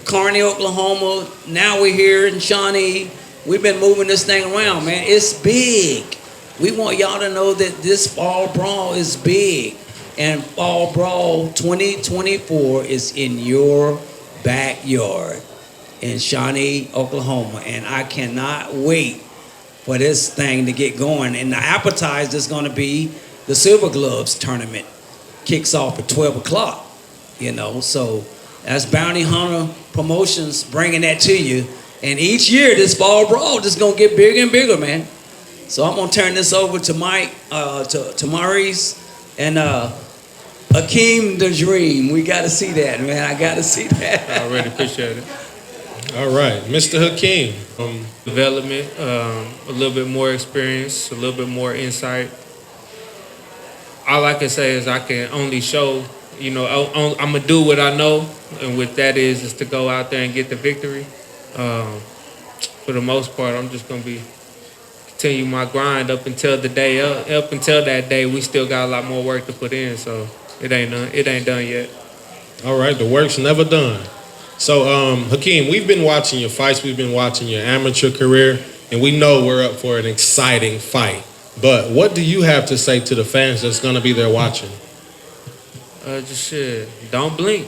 Kearney, Oklahoma. Now we're here in Shawnee. We've been moving this thing around, man. It's big. We want y'all to know that this Fall Brawl is big. And Fall Brawl 2024 is in your backyard in Shawnee, Oklahoma. And I cannot wait for this thing to get going. And the appetizer is going to be the Silver Gloves tournament. Kicks off at 12 o'clock, So that's Bounty Hunter Promotions bringing that to you. And each year, this Fall Brawl just going to get bigger and bigger, man. So I'm going to turn this over to Mike, to Maurice, and Akeem the Dream. We got to see that, man. I got to see that. I really appreciate it. All right, Mr. Hakeem. Development, a little bit more experience, a little bit more insight. All I can say is I can only show, I'm going to do what I know, and what that is to go out there and get the victory. For the most part, I'm just going to continue my grind up until the day, up until that day, we still got a lot more work to put in, so it ain't done yet. All right, the work's never done. So, Hakeem, we've been watching your fights, we've been watching your amateur career, and we know we're up for an exciting fight. But what do you have to say to the fans that's going to be there watching? Just shit. Don't blink.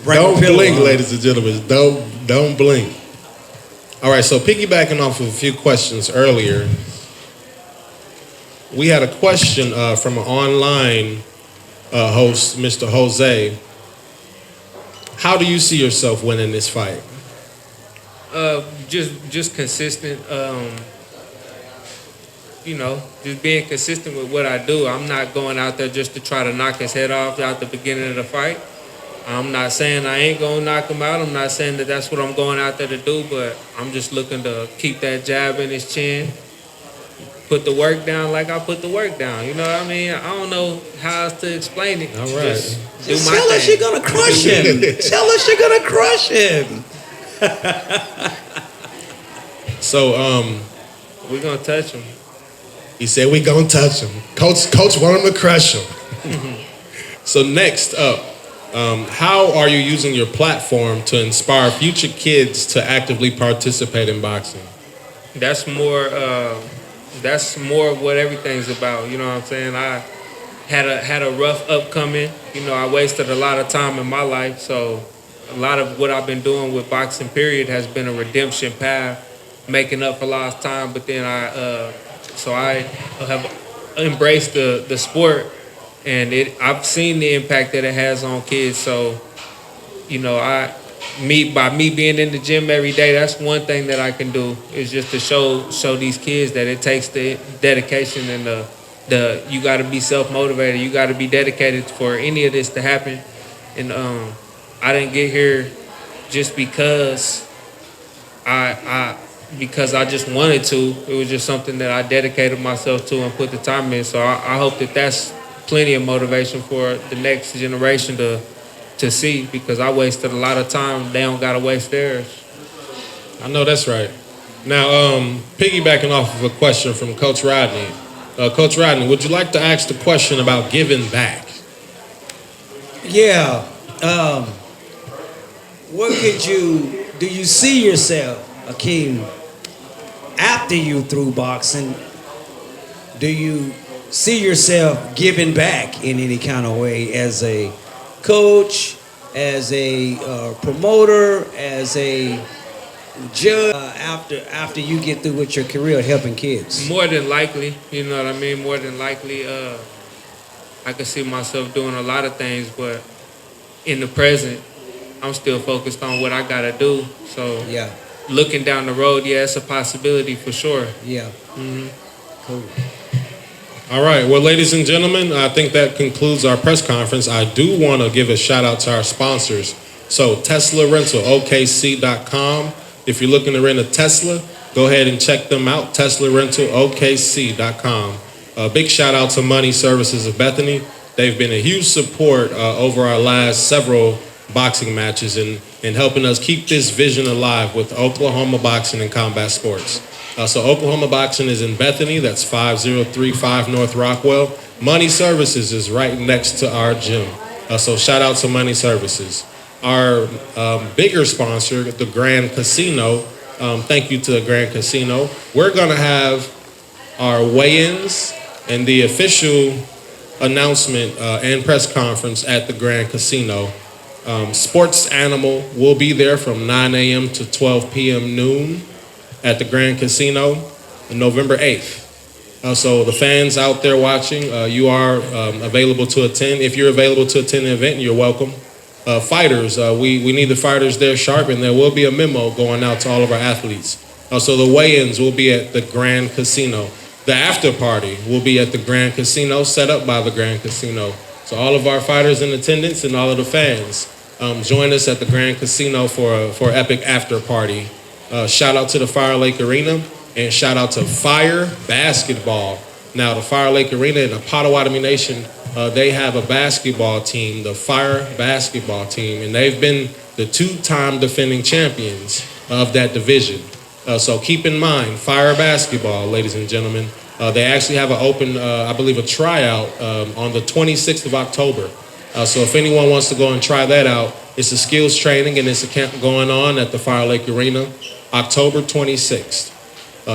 Don't blink, ladies and gentlemen. Don't blink. All right, so piggybacking off of a few questions earlier, we had a question from an online host, Mr. Jose. How do you see yourself winning this fight? Just consistent. Just being consistent with what I do. I'm not going out there just to try to knock his head off out the beginning of the fight. I'm not saying I ain't going to knock him out. I'm not saying that that's what I'm going out there to do, but I'm just looking to keep that jab in his chin, put the work down like I put the work down. You know what I mean? I don't know how else to explain it. All right. Just tell us you're going to crush him. Tell us you're going to crush him. So, we're going to touch him. He said we gonna touch him. Coach want him to crush him. So next up, how are you using your platform to inspire future kids to actively participate in boxing? That's more of what everything's about. You know what I'm saying? I had a rough upcoming. I wasted a lot of time in my life, so a lot of what I've been doing with boxing period has been a redemption path, making up for lost time. But then So I have embraced the sport, and I've seen the impact that it has on kids. So, you know, by me being in the gym every day, that's one thing that I can do is just to show these kids that it takes the dedication and the you got to be self-motivated. You got to be dedicated for any of this to happen. And I didn't get here just because because I just wanted to. It was just something that I dedicated myself to and put the time in. So I hope that that's plenty of motivation for the next generation to see, because I wasted a lot of time. They don't gotta waste theirs. I know that's right. Now, piggybacking off of a question from Coach Rodney. Coach Rodney, would you like to ask the question about giving back? Yeah. Do you see yourself, Akeem, after you threw boxing? Do you see yourself giving back in any kind of way as a coach, as a promoter, as a judge, after you get through with your career helping kids? More than likely, you know what I mean? More than likely, I can see myself doing a lot of things, but in the present, I'm still focused on what I gotta do. So yeah, looking down the road, yeah, it's a possibility for sure. Yeah. Mm-hmm. Cool. All right. Well, ladies and gentlemen, I think that concludes our press conference. I do want to give a shout out to our sponsors. So Tesla Rental, OKC.com. If you're looking to rent a Tesla, go ahead and check them out. Tesla Rental, OKC.com. A big shout out to Money Services of Bethany. They've been a huge support over our last several boxing matches and helping us keep this vision alive with Oklahoma Boxing and Combat Sports. So Oklahoma Boxing is in Bethany. That's 5035 North Rockwell. Money Services is right next to our gym. So shout out to Money Services. Our bigger sponsor, the Grand Casino. Thank you to the Grand Casino. We're going to have our weigh-ins and the official announcement and press conference at the Grand Casino. Sports Animal will be there from 9 a.m. to 12 p.m. noon at the Grand Casino on November 8th. So the fans out there watching, you are available to attend. If you're available to attend the event, you're welcome. Fighters, we need the fighters there sharp, and there will be a memo going out to all of our athletes. So the weigh-ins will be at the Grand Casino. The after party will be at the Grand Casino, set up by the Grand Casino. So all of our fighters in attendance and all of the fans, join us at the Grand Casino for epic after party. Shout out to the Fire Lake Arena, and shout out to Fire Basketball. Now, the Fire Lake Arena in the Potawatomi Nation, they have a basketball team, the Fire Basketball Team, and they've been the two-time defending champions of that division. So keep in mind, Fire Basketball, ladies and gentlemen, they actually have an open, I believe, a tryout on the 26th of October. So if anyone wants to go and try that out, it's a skills training, and it's a camp going on at the Fire Lake Arena, October 26th.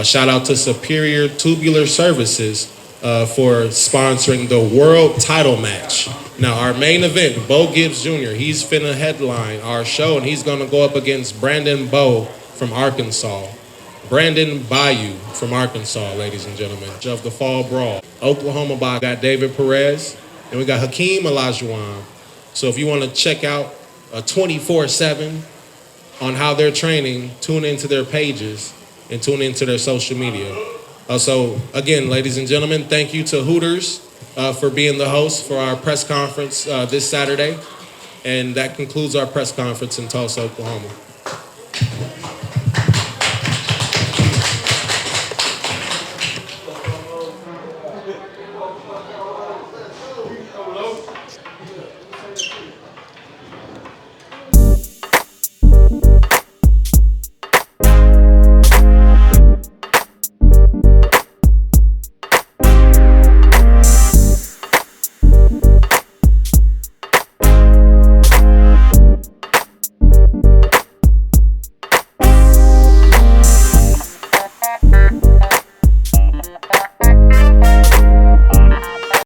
Shout out to Superior Tubular Services for sponsoring the world title match. Now, our main event, Bo Gibbs Jr., he's finna headline our show, and he's gonna go up against Brandon Bo from Arkansas. Brandon Bayou from Arkansas, ladies and gentlemen, of the Fall Brawl. Oklahoma got David Perez, and we got Hakeem Olajuwon. So if you want to check out 24/7 on how they're training, tune into their pages and tune into their social media. So again, ladies and gentlemen, thank you to Hooters for being the host for our press conference this Saturday. And that concludes our press conference in Tulsa, Oklahoma.